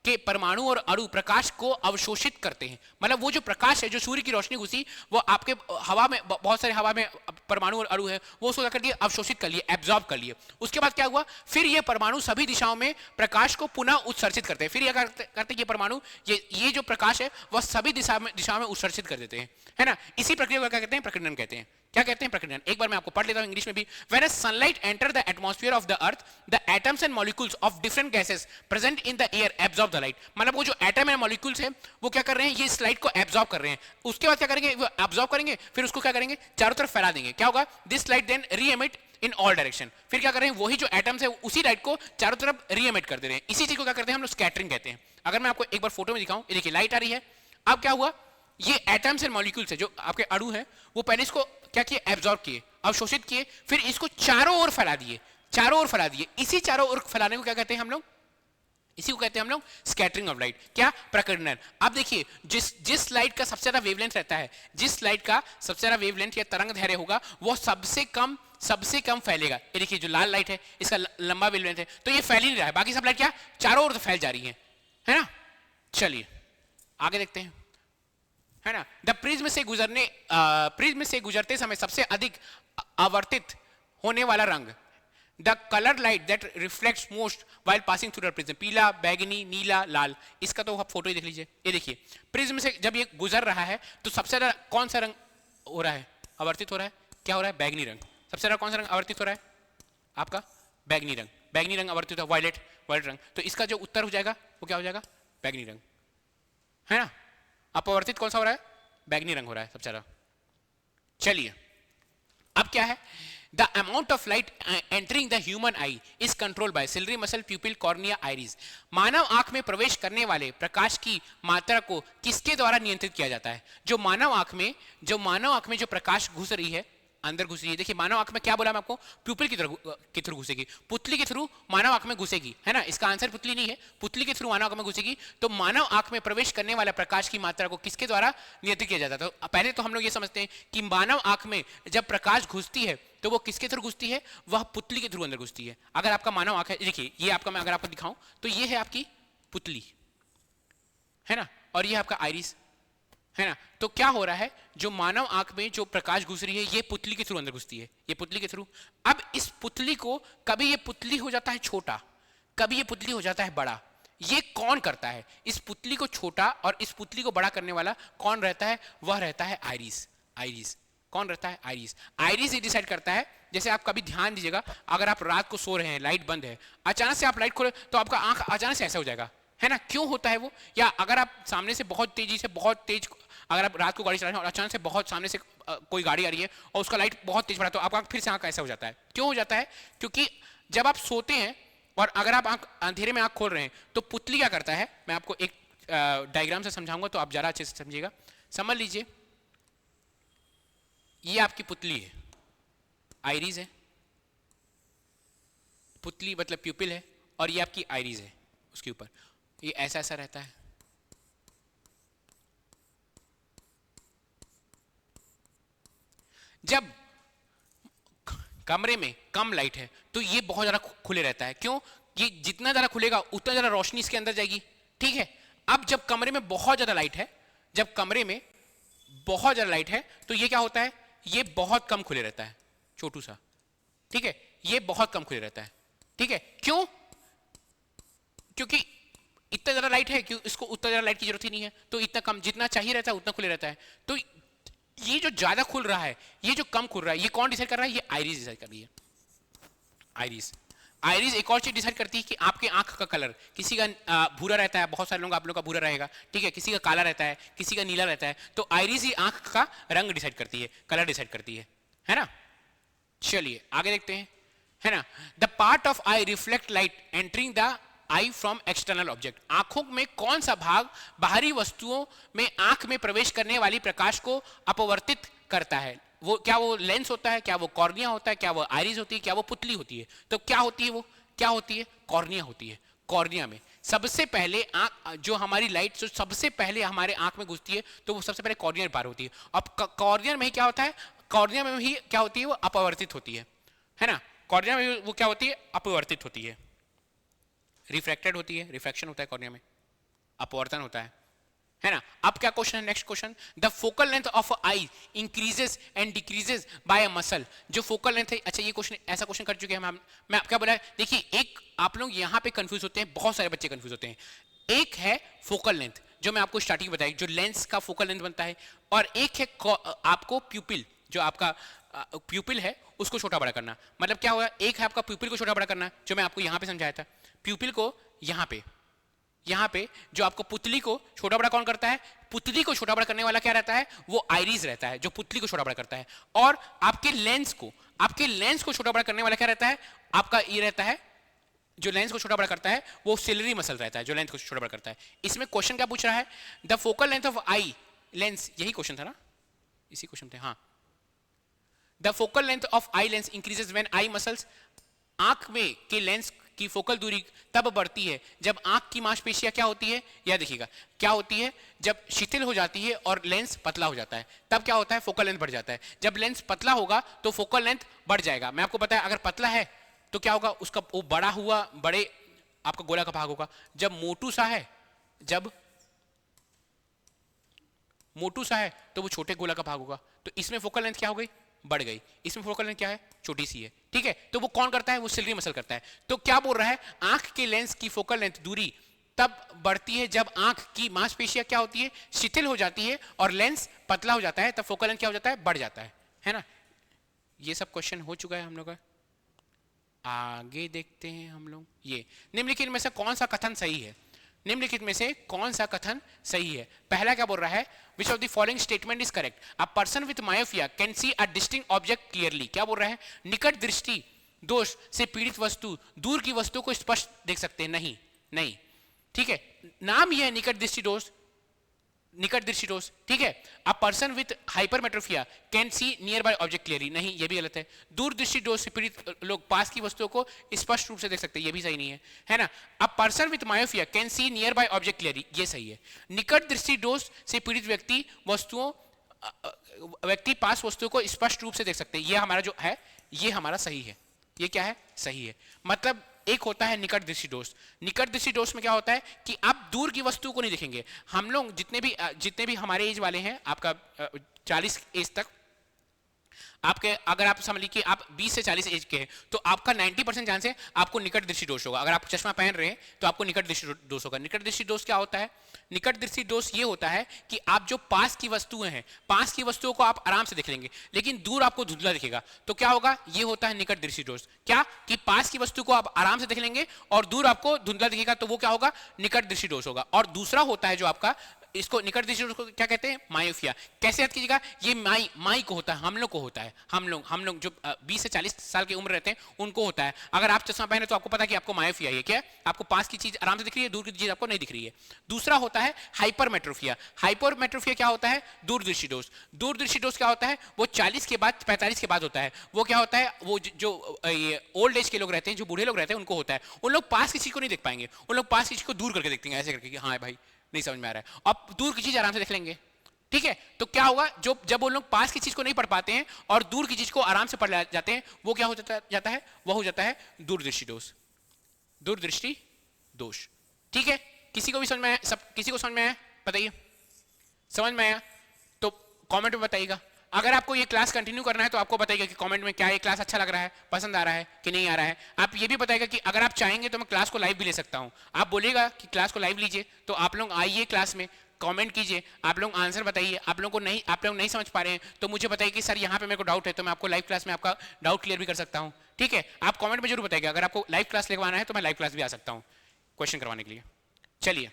Speaker 1: के परमाणु और अणु प्रकाश को अवशोषित करते हैं। मतलब वो जो प्रकाश है, जो सूर्य की रोशनी घुसी, वो आपके हवा में, बहुत सारे हवा में परमाणु और अणु है, वो उसको क्या कर दिए? अवशोषित कर लिए, एब्जॉर्ब कर लिए। उसके बाद क्या हुआ? फिर ये परमाणु सभी दिशाओं में प्रकाश को पुनः उत्सर्जित करते हैं। फिर ये करते ये परमाणु, ये जो प्रकाश है वह सभी दिशाओं में उत्सर्जित कर देते हैं, है ना। इसी प्रक्रिया को क्या कहते हैं? प्रकीर्णन कहते हैं। क्या कहते हैं? प्रकीर्णन। एक बार मैं आपको पढ़ लेता हूं इंग्लिश में भी। When sunlight enter the atmosphere of the earth, the atoms and molecules of different gases present in the air absorb the light। मतलब वो जो एटम है, मॉलिक्यूल्स है, वो क्या कर रहे हैं? ये इस लाइट को एब्जॉर्ब कर रहे हैं। उसके बाद क्या करेंगे? वो एब्जॉर्ब करेंगे, फिर उसको क्या करेंगे? चारों तरफ फैला देंगे। क्या होगा? This light then re-emit in all direction. फिर क्या कर रहे हैं? वही जो एटम्स है उसी लाइट को चारों तरफ री-एमिट कर दे रहे हैं। इसी चीज को क्या करते हैं हम लोग? स्कैटरिंग कहते हैं। अगर मैं आपको एक बार फोटो में दिखाऊं, ये देखिए लाइट आ रही है। अब क्या हुआ? ये एटम्स एंड मॉलिक्यूल्स है, जो आपके अणु है, वो पहले इसको क्या किए? एब्जॉर्ब किए, अवशोषित किए, फिर इसको चारों ओर फैला दिए, चारों ओर फैला दिए। इसी चारों ओर फैलाने को क्या कहते हैं हम लोग? इसी को कहते हैं हम लोग स्कैटरिंग ऑफ लाइट। क्या? प्रकीर्णन। अब देखिए जिस लाइट का सबसे ज्यादा वेवलेंथ रहता है, जिस लाइट का सबसे ज्यादा वेवलेंथ या तरंग दैर्घ्य होगा, वो सबसे कम फैलेगा। ये देखिए जो लाल लाइट है इसका लंबा वेवलेंथ है, तो ये फैल ही नहीं रहा है। बाकी सब लाइट क्या चारों ओर फैल जा रही है ना। चलिए आगे देखते हैं, है ना। द प्रिज्म से गुजरते समय सबसे अधिक आवर्तित होने वाला रंग, the colour light that reflects most while passing through the prism. पीला, बैगनी, नीला, लाल। इसका तो आप फोटो ही देख लीजिए। ये देखिए प्रिज्म से जब ये गुजर रहा है तो सबसे ज्यादा कौन सा रंग हो रहा है? आवर्तित हो रहा है। क्या हो रहा है? बैगनी रंग। सबसे ज्यादा कौन सा रंग आवर्तित हो रहा है? आपका बैगनी रंग। बैगनी रंग आवर्तित है, वायलेट रंग। तो इसका जो उत्तर हो जाएगा वो क्या हो जाएगा? बैगनी रंग, है ना। अपवर्तित कौन सा हो रहा है? बैगनी रंग हो रहा है सबसे ज्यादा। चलिए अब क्या है? The amount of light entering the human eye is controlled by ciliary muscle, pupil, cornea, iris. मानव आंख में प्रवेश करने वाले प्रकाश की मात्रा को किसके द्वारा नियंत्रित किया जाता है? जो मानव आंख में जो प्रकाश घुस रही है, अंदर घुस रही है, देखिए मानव आंख में क्या बोला मैं आपको, प्यूपिल के थ्रू घुसेगी, पुतली के थ्रू मानव आंख में घुसेगी, है ना? इसका आंसर पुतली नहीं है, पुतली के थ्रू मानव आंख में घुसेगी। तो मानव आंख में प्रवेश करने वाला प्रकाश की मात्रा को किसके द्वारा नियंत्रित किया जाता है? तो पहले तो हम लोग ये समझते हैं कि मानव आंख में जब प्रकाश घुसती है तो वो किसके थ्रू घुसती है? वह पुतली के थ्रू अंदर घुसती है। अगर आपका मानव आंख है, देखिए ये आपका, मैं अगर आपको दिखाऊं तो ये है आपकी पुतली, है ना, और ये आपका आइरिस, है ना? तो क्या हो रहा है, जो मानव आंख में जो प्रकाश घुस रही है ये पुतली के थ्रू अंदर घुसती है, ये पुतली के थ्रू। अब इस पुतली को कभी ये पुतली हो जाता है छोटा, कभी ये पुतली हो जाता है बड़ा। ये कौन करता है? इस पुतली को छोटा और इस पुतली को बड़ा करने वाला कौन रहता है? वह रहता है आइरिस। आइरिस कौन रहता है? आइरिस। आइरिस ये डिसाइड करता है। जैसे आप कभी ध्यान दीजिएगा, अगर आप रात को सो रहे हैं, लाइट बंद है, अचानक से आप लाइट खोले तो आपका आंख अचानक से ऐसा हो जाएगा, है ना? क्यों होता है वो? या अगर आप सामने से बहुत तेज अगर आप रात को गाड़ी चला रहे हैं और अचानक से बहुत सामने से कोई गाड़ी आ रही है और उसका लाइट बहुत तेज पड़ा तो आपका फिर से आंख ऐसा हो जाता है। क्यों हो जाता है? क्योंकि जब आप सोते हैं और अगर आप आंख अंधेरे में आंख खोल रहे हैं तो पुतली क्या करता है, मैं आपको एक डायग्राम से समझाऊंगा तो आप ज़्यादा अच्छे से समझिएगा। समझ लीजिए, ये आपकी पुतली है, आइरिस है, पुतली मतलब प्यूपिल है, और ये आपकी आइरिस है, उसके ऊपर ये ऐसा ऐसा रहता है। जब कमरे में कम लाइट है तो ये बहुत ज्यादा खुले रहता है। क्यों? ये जितना ज्यादा खुलेगा उतना ज्यादा रोशनी इसके अंदर जाएगी, ठीक है? अब जब कमरे में बहुत ज्यादा लाइट है, जब कमरे में बहुत ज्यादा लाइट है तो ये क्या होता है, ये बहुत कम खुले रहता है, छोटू सा, ठीक है? ये बहुत कम खुले रहता है, ठीक है? क्यों? क्योंकि इतना ज्यादा लाइट है कि इसको उतना ज्यादा लाइट की जरूरत ही नहीं है, तो इतना कम, जितना चाहिए रहता है उतना खुले रहता है। तो ये जो ज्यादा खुल रहा है, ये जो कम खुल रहा है, ये कौन डिसाइड कर रहा है? ये आइरिस डिसाइड कर रही है। आइरिस। आइरिस एक और चीज डिसाइड करती है कि आपके आंख का कलर, किसी का भूरा रहता है, बहुत सारे लोग आप लोग का भूरा रहेगा, ठीक है? किसी का काला रहता है, किसी का नीला रहता है। तो आइरिस ही आंख का रंग डिसाइड करती है, कलर डिसाइड करती है ना? चलिए आगे देखते हैं, है ना? The part of I reflect light entering the I from external object. आंखों में कौन सा भाग बाहरी वस्तुओं में आंख में प्रवेश करने वाली प्रकाश को अपवर्तित करता है? वो क्या वो लेंस होता है, क्या वो कॉर्निया होता है, क्या वो आइरिस होती है, क्या वो पुतली होती है? तो क्या होती है वो? क्या होती है? कॉर्निया होती है। कॉर्निया में सबसे पहले आंख, जो हमारी लाइट जो सबसे पहले हमारे आंख में घुसती है तो वो सबसे पहले कॉर्निया पार होती है। अब कॉर्निया में ही क्या होता है? कॉर्निया में ही क्या होती है? वो अपवर्तित होती है ना? कॉर्निया में वो क्या होती है? अपवर्तित होती है। रिफ्रैक्टेड होती है, रिफ्रैक्शन होता है कॉर्निया में, अपवर्तन होता है ना? अब क्या क्वेश्चन है? Next question, the focal length of I increases and decreases by a muscle. जो फोकल लेंथ है, अच्छा ये क्वेश्चन, ऐसा क्वेश्चन कर चुके हैं हम। मैं क्या बोला, देखिए एक आप लोग यहाँ पे कंफ्यूज होते हैं, बहुत सारे बच्चे कंफ्यूज होते हैं। एक है फोकल लेंथ, जो मैं आपको स्टार्टिंग में बताई, जो लेंस का फोकल लेंथ बनता है, और एक है आपको प्यूपिल, जो आपका प्यूपिल है उसको छोटा बड़ा करना। मतलब क्या हुआ, एक है आपका प्यूपिल को छोटा बड़ा करना, जो मैं आपको यहाँ पे समझाया था। प्यूपिल को यहाँ पे जो आपको पुतली को छोटा बड़ा कौन करता है? पुतली को छोटा बड़ा करने वाला क्या रहता है? वो आइरिस रहता है, जो पुतली को छोटा बड़ा करता है। और आपके लेंस को छोटा बड़ा करने वाला क्या रहता है? आपका ये रहता है, जो लेंस को छोटा बड़ा करता है वो सिलियरी मसल रहता है, जो लेंस को छोटा बड़ा करता है। इसमें क्वेश्चन क्या पूछ रहा है? The focal length of eye lens, यही क्वेश्चन था ना, इसी क्वेश्चन थे, हाँ। The focal length of eye lens increases when eye muscles. आंख में के लेंस की फोकल दूरी तब बढ़ती है जब आंख की मांसपेशियां क्या होती है, यह देखिएगा क्या होती है, जब शिथिल हो जाती है और लेंस पतला हो जाता है, तब क्या होता है? फोकल लेंथ बढ़ जाता है। जब लेंस पतला होगा तो फोकल लेंथ बढ़ जाएगा। मैं आपको पता है, अगर पतला है तो क्या होगा, उसका वो बड़ा हुआ, बड़े आपका गोला का भाग होगा। जब मोटू सा है तो वो छोटे गोला का भाग होगा। तो इसमें फोकल लेंथ क्या हो गई? बढ़ गई। इसमें फोकल लेंथ क्या है? छोटी सी है, ठीक है? तो वो कौन करता है? वो सिलियरी मसल करता है। तो क्या बोल रहा है? आंख के लेंस की फोकल लेंथ दूरी तब बढ़ती है जब आंख की मांसपेशियां क्या होती है? शिथिल हो जाती है और लेंस पतला हो जाता है, तब फोकल लेंथ क्या हो जाता है? बढ़ जाता है ना? ये सब क्वेश्चन हो चुका है हम लोग का। आगे देखते हैं हम लोग, ये निम्नलिखित में से कौन सा कथन सही है? निम्नलिखित में से कौन सा कथन सही है? पहला क्या बोल रहा है? Which of the following statement is correct? A person with myopia can see a distinct object clearly. क्या बोल रहा है? निकट दृष्टि दोष से पीड़ित वस्तु, दूर की वस्तु को स्पष्ट देख सकते हैं। नहीं, नहीं, ठीक है, नाम यह है निकट दृष्टि दोष, निकट दृष्टि दोष, ठीक है। A person with hypermetropia can see near by object clearly. नहीं, ये भी गलत है। दूर दृष्टि दोष से पीड़ित लोग पास की वस्तुओं को स्पष्ट रूप से देख सकते हैं, ये भी सही नहीं है, है ना। A person with myopia can see near by object clearly, ये सही है। निकट दृष्टि दोष से पीड़ित व्यक्ति पास वस्तुओं को स्पष्ट रूप से देख सकते हैं, ये हमारा जो है ये हमारा सही है। ये क्या है? सही है। मतलब एक होता है निकट दृष्टि दोष। निकट दृष्टि दोष में क्या होता है कि आप दूर की वस्तु को नहीं देखेंगे। हम लोग जितने भी हमारे एज वाले हैं, आपका 40 एज तक, आपके अगर आप समझ लीजिए आप 20 से 40 एज के हैं तो आपका 90% चांस है आपको निकट दृष्टि दोष होगा। अगर आप चश्मा पहन रहे हैं तो आपको निकट दृष्टि दोष होगा। निकट दृष्टि दोष क्या होता है? निकट दृष्टि दोष ये होता है कि आप जो पास की वस्तुएं हैं, पास की वस्तुओं को आप आराम से देख लेंगे, लेकिन दूर आपको धुंधला दिखेगा, तो क्या होगा? ये होता है निकट दृष्टि दोष। क्या कि पास की वस्तु को आप आराम से देख लेंगे और दूर आपको धुंधला दिखेगा, तो वो क्या होगा? निकट दृष्टि दोष होगा। और दूसरा होता है जो आपका, इसको निकट दृष्टि दोष को क्या कहते हैं? मायोपिया। कैसे याद कीजिएगा? ये माई को होता है, हम लोग को होता है, हम लोग जो 20 से 40 साल की उम्र रहते हैं उनको होता है। अगर आप चश्मा पहने तो आपको पता है कि आपको मायोपिया है। क्या है? आपको पास की चीज आराम से दिख रही है, दूर की चीज आपको नहीं दिख रही है। दूसरा होता है हाइपरमेट्रोपिया। हाइपरमेट्रोपिया क्या होता है? दूरदृष्टि दोष। दूरदृष्टि दोष क्या होता है? वो 40 के बाद 45 के बाद होता है। वो क्या होता है? वो जो ओल्ड एज के लोग रहते हैं, जो बूढ़े लोग रहते हैं, उनको होता है। उन लोग पास की चीज को नहीं देख पाएंगे, उन लोग पास की चीज को दूर करके देखते हैं, ऐसे करके कि हाँ भाई नहीं समझ में आ रहा है, अब दूर की चीज आराम से देख लेंगे, ठीक है। तो क्या होगा? जब वो लोग पास की चीज को नहीं पढ़ पाते हैं और दूर की चीज को आराम से पढ़ जाते हैं, वो क्या हो जाता है? वो हो जाता है दूरदृष्टि दोष। दूरदृष्टि दोष, ठीक है। किसी को भी समझ में आया? किसी को समझ में आया? बताइए, समझ में आया तो कमेंट में बताइएगा। अगर आपको ये क्लास कंटिन्यू करना है तो आपको बताइएगा कि कमेंट में क्या ये क्लास अच्छा लग रहा है, पसंद आ रहा है कि नहीं आ रहा है। आप ये भी बताइएगा कि अगर आप चाहेंगे तो मैं क्लास को लाइव भी ले सकता हूं। आप बोलिएगा कि क्लास को लाइव लीजिए, तो आप लोग आइए क्लास में, कमेंट कीजिए, आप लोग आंसर बताइए। आप लोग नहीं समझ पा रहे हैं तो मुझे बताइए कि सर यहाँ पे मेरे को डाउट है, तो मैं आपको लाइव क्लास में आपका डाउट क्लियर भी कर सकता हूँ, ठीक है। आप कमेंट में जरूर बताइएगा। अगर आपको लाइव क्लास लगवाना है तो मैं लाइव क्लास भी आ सकता हूँ क्वेश्चन करवाने के लिए। चलिए,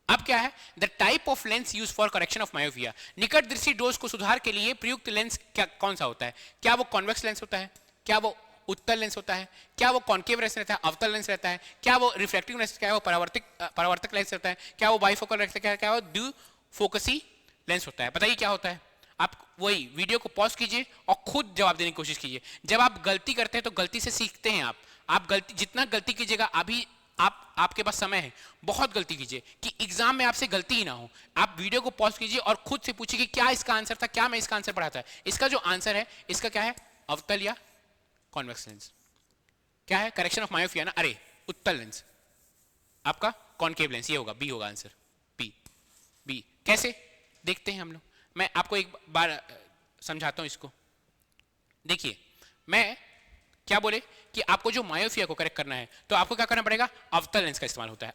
Speaker 1: अब क्या है? The type of lens use for correction of myopia. निकट दृष्टि दोष को सुधार के लिए प्रयुक्त लेंस कौन सा होता है? क्या वो कॉन्वेक्स लेंस होता है? क्या वो उत्तल लेंस होता है? क्या वो कॉन्केव लेंस रहता है, अवतल लेंस रहता है? क्या वो रिफ्लेक्टिव लेंस, क्या वो परावर्तक लेंस रहता है? क्या वो बाइफोकल लेंस, क्या वो द्विफोकसी लेंस होता है? बताइए क्या होता है। आप वही वीडियो को पॉज कीजिए और खुद जवाब देने की कोशिश कीजिए। जब आप गलती करते हैं तो गलती से सीखते हैं। आप जितना गलती कीजिएगा, अभी आपके पास समय है, बहुत गलती कीजिए कि एग्जाम में आपसे गलती ही ना हो। आप वीडियो को पॉज कीजिए और खुद से पूछिए कि क्या इसका आंसर था, क्या मैं इसका आंसर पढ़ा था। इसका जो आंसर है, इसका क्या है? अवतल या कॉन्वेक्स लेंस। क्या है? करेक्शन ऑफ मायोपिया ना, अरे उत्तल लेंस। आपका कॉन्केव लेंस, ये होगा, बी होगा आंसर, बी। कैसे देखते हैं हम लोग? मैं आपको एक बार समझाता हूं इसको। देखिए, मैं क्या बोले कि आपको जो मायोपिया को करेक्ट करना है तो आपको क्या करना पड़ेगा? अवतल लेंस का इस्तेमाल होता है,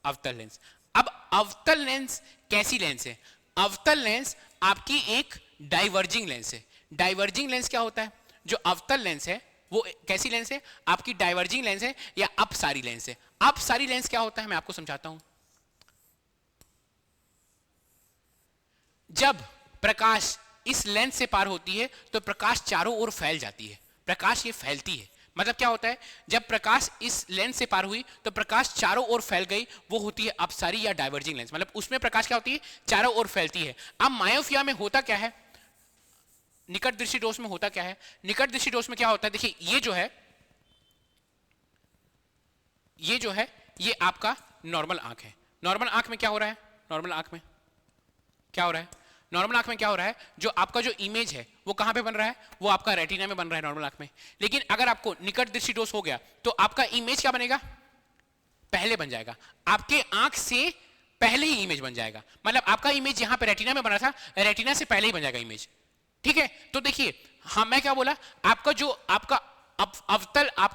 Speaker 1: अवतल लेंस। अब अवतल लेंस कैसी लेंस है? अवतल लेंस आपकी एक डाइवर्जिंग लेंस है। डाइवर्जिंग लेंस क्या होता है? जो अवतल लेंस है वो कैसी लेंस है? आपकी डाइवर्जिंग लेंस है या अपसारी लेंस है। अपसारी लेंस क्या होता है मैं आपको समझाता हूं। जब प्रकाश इस लेंस से पार होती है तो प्रकाश चारों ओर फैल जाती है, प्रकाश ये फैलती है। मतलब क्या होता है? जब प्रकाश इस लेंस से पार हुई तो प्रकाश चारों ओर फैल गई, वो होती है अपसारी या डाइवर्जिंग लेंस। मतलब उसमें प्रकाश क्या होती है? चारों ओर फैलती है। अब मायोपिया में होता क्या है? निकट दृष्टि दोष में होता क्या है? निकट दृष्टि दोष में क्या होता है? देखिए, ये जो है ये आपका नॉर्मल आंख है। नॉर्मल आंख में क्या हो रहा है? नॉर्मल आंख में क्या हो रहा है? नॉर्मल आंख में क्या हो रहा है? जो आपका जो इमेज है वो कहां पे बन रहा है? वो आपका रेटिना में बन रहा है, नॉर्मल आंख में। लेकिन अगर आपको निकट दृष्टि दोष हो गया तो आपका इमेज क्या बनेगा? पहले बन जाएगा, आपके आंख से पहले ही इमेज बन जाएगा। मतलब आपका इमेज यहां पे रेटिना में बना था, रेटिना से पहले ही बन जाएगा इमेज, ठीक है। तो देखिए, हाँ, मैं क्या बोला? आपका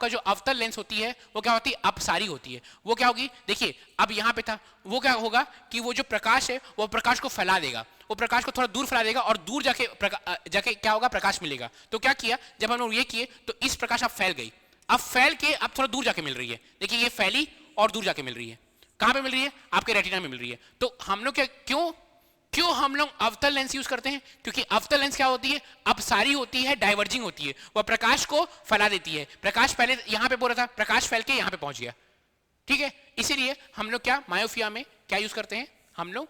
Speaker 1: जो अवतल लेंस होती है वो क्या होती है? अपसारी होती है। वो क्या होगी? देखिए, अब यहां पे था, वो क्या होगा कि वो जो प्रकाश है वो प्रकाश को फैला देगा, वो प्रकाश को थोड़ा दूर फैला देगा और दूर जाके क्या होगा? प्रकाश मिलेगा। तो क्या किया? जब हम लोग ये किए तो इस प्रकाश अब फैल गई, अब फैल के अब थोड़ा दूर जाके मिल रही है। देखिए, ये फैली और दूर जाके मिल रही है। कहां पे मिल रही है? आपके रेटिना में मिल रही है। तो हम लोग क्या, क्यों हम लोग अवतल लेंस यूज करते हैं? क्योंकि अवतल लेंस क्या होती है? अपसारी होती है, डाइवर्जिंग होती है, वह प्रकाश को फैला देती है। प्रकाश पहले यहां पे बोल रहा था, प्रकाश फैल के यहां पे पहुंच गया, ठीक है। इसीलिए हम लोग क्या मायोपिया में क्या यूज करते हैं? हम लोग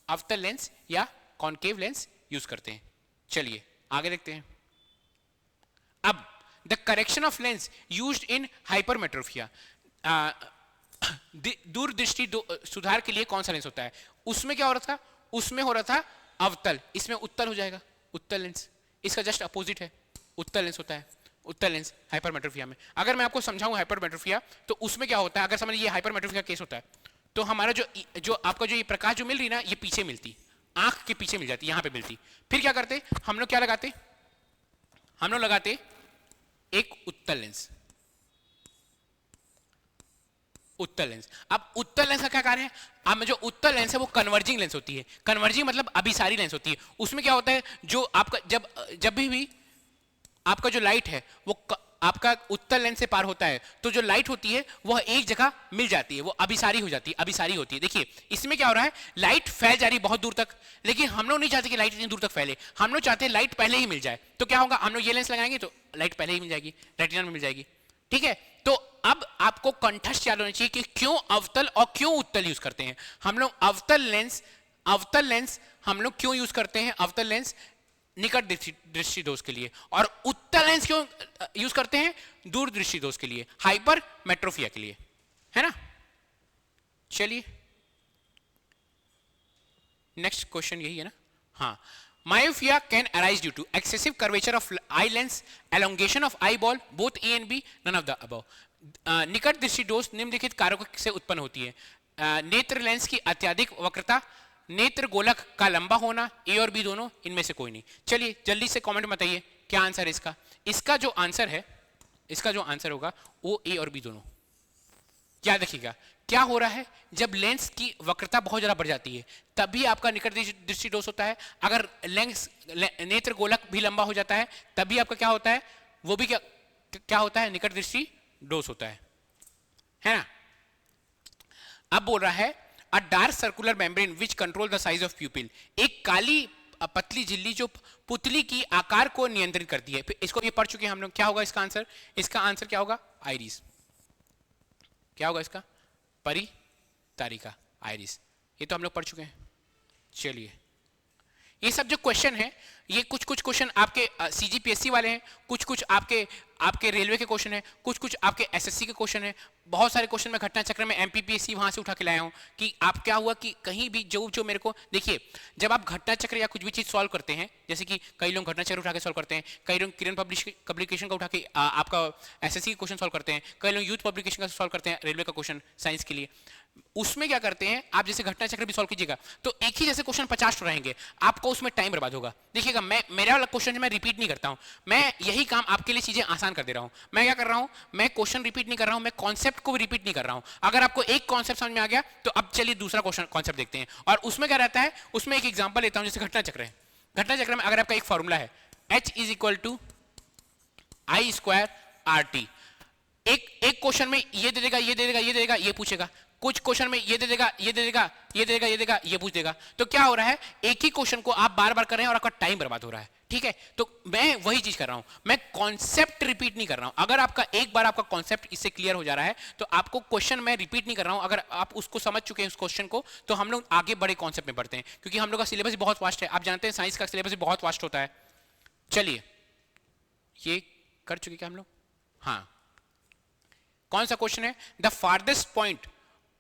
Speaker 1: अवतल लेंस या कॉन्केव लेंस यूज करते हैं। चलिए आगे देखते हैं। अब the correction of lens used in hypermetropia, दूरदृष्टि सुधार के लिए कौन सा लेंस होता है? उसमें क्या हो रहा था? उसमें हो रहा था अवतल, इसमें उत्तल हो जाएगा, उत्तल लेंस। इसका जस्ट अपोजिट है, उत्तल लेंस होता है, उत्तल लेंस हाइपरमेट्रोपिया में। अगर मैं आपको समझाऊं हाइपरमेट्रोपिया, तो उसमें क्या होता है? अगर समझ, ये हाइपरमेट्रोपिया केस होता है, तो हमारा जो आपका जो ये प्रकाश जो मिल रही ना, ये पीछे मिलती, आंख के पीछे मिल जाती, यहां पे मिलती। फिर क्या करते हम लोग? क्या लगाते हम लोग? लगाते एक उत्तल लेंस, उत्तल लेंस। अब उत्तल लेंस का क्या कार्य है? अब जो उत्तल लेंस है वो कन्वर्जिंग लेंस होती है। कन्वर्जिंग मतलब अभिसारी लेंस होती है। उसमें क्या होता है? जो आपका जब भी आपका जो लाइट है वो आपका उत्तल लेंस से पार होता है, तो जो लाइट होती है वह एक जगह मिल जाती है, वो अभिसारी हो जाती है, अभिसारी होती है। देखिए इसमें क्या हो रहा है? लाइट फैल जा रही है बहुत दूर तक, लेकिन हम लोग नहीं चाहते कि लाइट इतनी दूर तक फैले, हम लोग चाहते हैं लाइट पहले ही मिल जाए। तो क्या होगा? हम लोग ये लेंस लगाएंगे तो लाइट पहले ही मिल जाएगी, रेटिना में मिल जाएगी, ठीक है। तो अब आपको कंठस्थ याद होना चाहिए कि क्यों अवतल और क्यों उत्तल यूज करते हैं हम लोग। अवतल लेंस हम लोग क्यों यूज करते हैं? अवतल लेंस निकट दृष्टि दोष के लिए, और उत्तल लेंस क्यों यूज करते हैं? दूर दृष्टि दोष के लिए, हाइपरमेट्रोपिया के लिए, है ना। चलिए नेक्स्ट क्वेश्चन यही है ना। हाँ, myopia can arise due to excessive curvature of eye lens, elongation of eyeball, both A and B, none of the above. निकट दृष्टि दोष निम्नलिखित कारकों से उत्पन्न होती है। नेत्र लेंस की अत्यधिक वक्रता, नेत्र गोलक का लंबा होना, ए और बी दोनों, इनमें से कोई नहीं। चलिए जल्दी से कमेंट में बताइए क्या आंसर है इसका। इसका जो आंसर है, इसका जो आंसर होगा वो ए और बी दोनों। क्या देखिएगा क्या हो रहा है? जब लेंस की वक्रता बहुत ज्यादा बढ़ जाती है तभी आपका निकट दृष्टि दोष होता है। अगर लेंस नेत्र गोलक भी लंबा हो जाता है तभी आपका क्या होता है? वो भी क्या होता है? निकट दृष्टि दोष होता है ना। अब बोल रहा है अ dark circular membrane which control the size of प्यूपिल, एक काली पतली झिल्ली जो पुतली की आकार को नियंत्रित करती है। फिर इसको ये पढ़ चुके हैं हम लोग। क्या होगा इसका आंसर? इसका आंसर क्या होगा? आइरिस। क्या होगा इसका? परितारिका, आइरिस। ये तो हम लोग पढ़ चुके हैं। चलिए ये सब जो क्वेश्चन है, ये कुछ क्वेश्चन आपके सीजीपीएससी वाले हैं, कुछ आपके रेलवे के क्वेश्चन है, कुछ आपके एसएससी के क्वेश्चन है। बहुत सारे क्वेश्चन मैं घटना चक्र में एमपीपीएससी वहां से उठा के लाया हूं कि आप क्या हुआ कि कहीं भी जो मेरे को देखिए, जब आप घटना चक्र या कुछ भी चीज सॉल्व करते हैं, जैसे कि कई लोग घटना चक्र उठा के सॉल्व करते हैं, कई लोग किरण पब्लिकेशन का उठा के आपका एसएससी के क्वेश्चन सॉल्व करते हैं, कई लोग यूथ पब्लिकेशन का सॉल्व करते हैं रेलवे का क्वेश्चन साइंस के लिए। उसमें क्या करते हैं आप? जैसे घटना चक्र भी सॉल्व कीजिएगा तो एक ही जैसे क्वेश्चन 50 रहेंगे, आपको उसमें टाइम बर्बाद होगा। देखिएगा मेरा वाला क्वेश्चन मैं रिपीट नहीं करता हूं, मैं यही काम आपके लिए चीजें आसान कर दे रहा हूं। मैं क्या कर रहा हूं? मैं क्वेश्चन रिपीट नहीं कर रहा हूं, मैं कॉन्सेप्ट को भी रिपीट नहीं कर रहा हूं। अगर आपको एक कॉन्सेप्ट समझ में आ गया तो अब चलिए दूसरा क्वेश्चन कॉन्सेप्ट देखते हैं। और उसमें क्या रहता है? उसमें एक एग्जांपल लेता हूं, जैसे घटना चक्र है। घटना चक्र में अगर आपका एक फॉर्मूला है H is equal to I square R T, एक क्वेश्चन में ये दे देगा, ये दे देगा, ये दे देगा, ये पूछेगा। कुछ क्वेश्चन में ये दे देगा, ये दे देगा, ये देगा, ये देगा, ये पूछ देगा। तो क्या हो रहा है? एक ही क्वेश्चन को आप बार बार कर रहे हैं और आपका टाइम बर्बाद हो रहा है, ठीक है। तो मैं वही चीज कर रहा हूं, मैं कॉन्सेप्ट रिपीट नहीं कर रहा हूं। अगर आपका एक बार आपका कॉन्सेप्ट इससे क्लियर हो जा रहा है तो आपको क्वेश्चन मैं रिपीट नहीं कर रहा हूं। अगर आप उसको समझ चुके हैं उस क्वेश्चन को, तो हम लोग आगे बड़े कॉन्सेप्ट में बढ़ते हैं, क्योंकि हम लोग का सिलेबस बहुत वास्ट है। आप जानते हैं साइंस का सिलेबस बहुत वास्ट होता है। चलिए ये कर चुके क्या हम लोग? हाँ, कौन सा क्वेश्चन है? The farthest point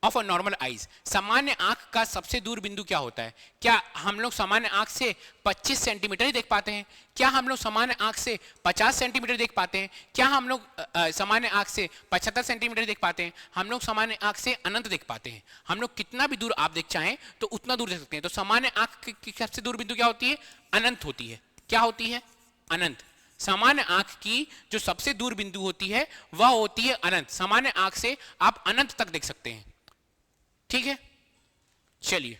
Speaker 1: of a normal eyes, सामान्य आंख का सबसे दूर बिंदु क्या होता है? क्या हम लोग सामान्य आंख से 25 सेंटीमीटर ही देख पाते हैं? क्या हम लोग सामान्य आंख से 50 सेंटीमीटर देख पाते हैं? क्या हम लोग सामान्य आंख से 75 सेंटीमीटर देख पाते हैं? हम लोग सामान्य आंख से अनंत देख पाते हैं। हम लोग कितना भी दूर आप देख चाहें तो उतना दूर देख सकते हैं। तो सामान्य आंख की सबसे दूर बिंदु क्या होती है? अनंत होती है। क्या होती है? अनंत। सामान्य आंख की जो सबसे दूर बिंदु होती है वह होती है अनंत। सामान्य आंख से आप अनंत तक देख सकते हैं, ठीक है। चलिए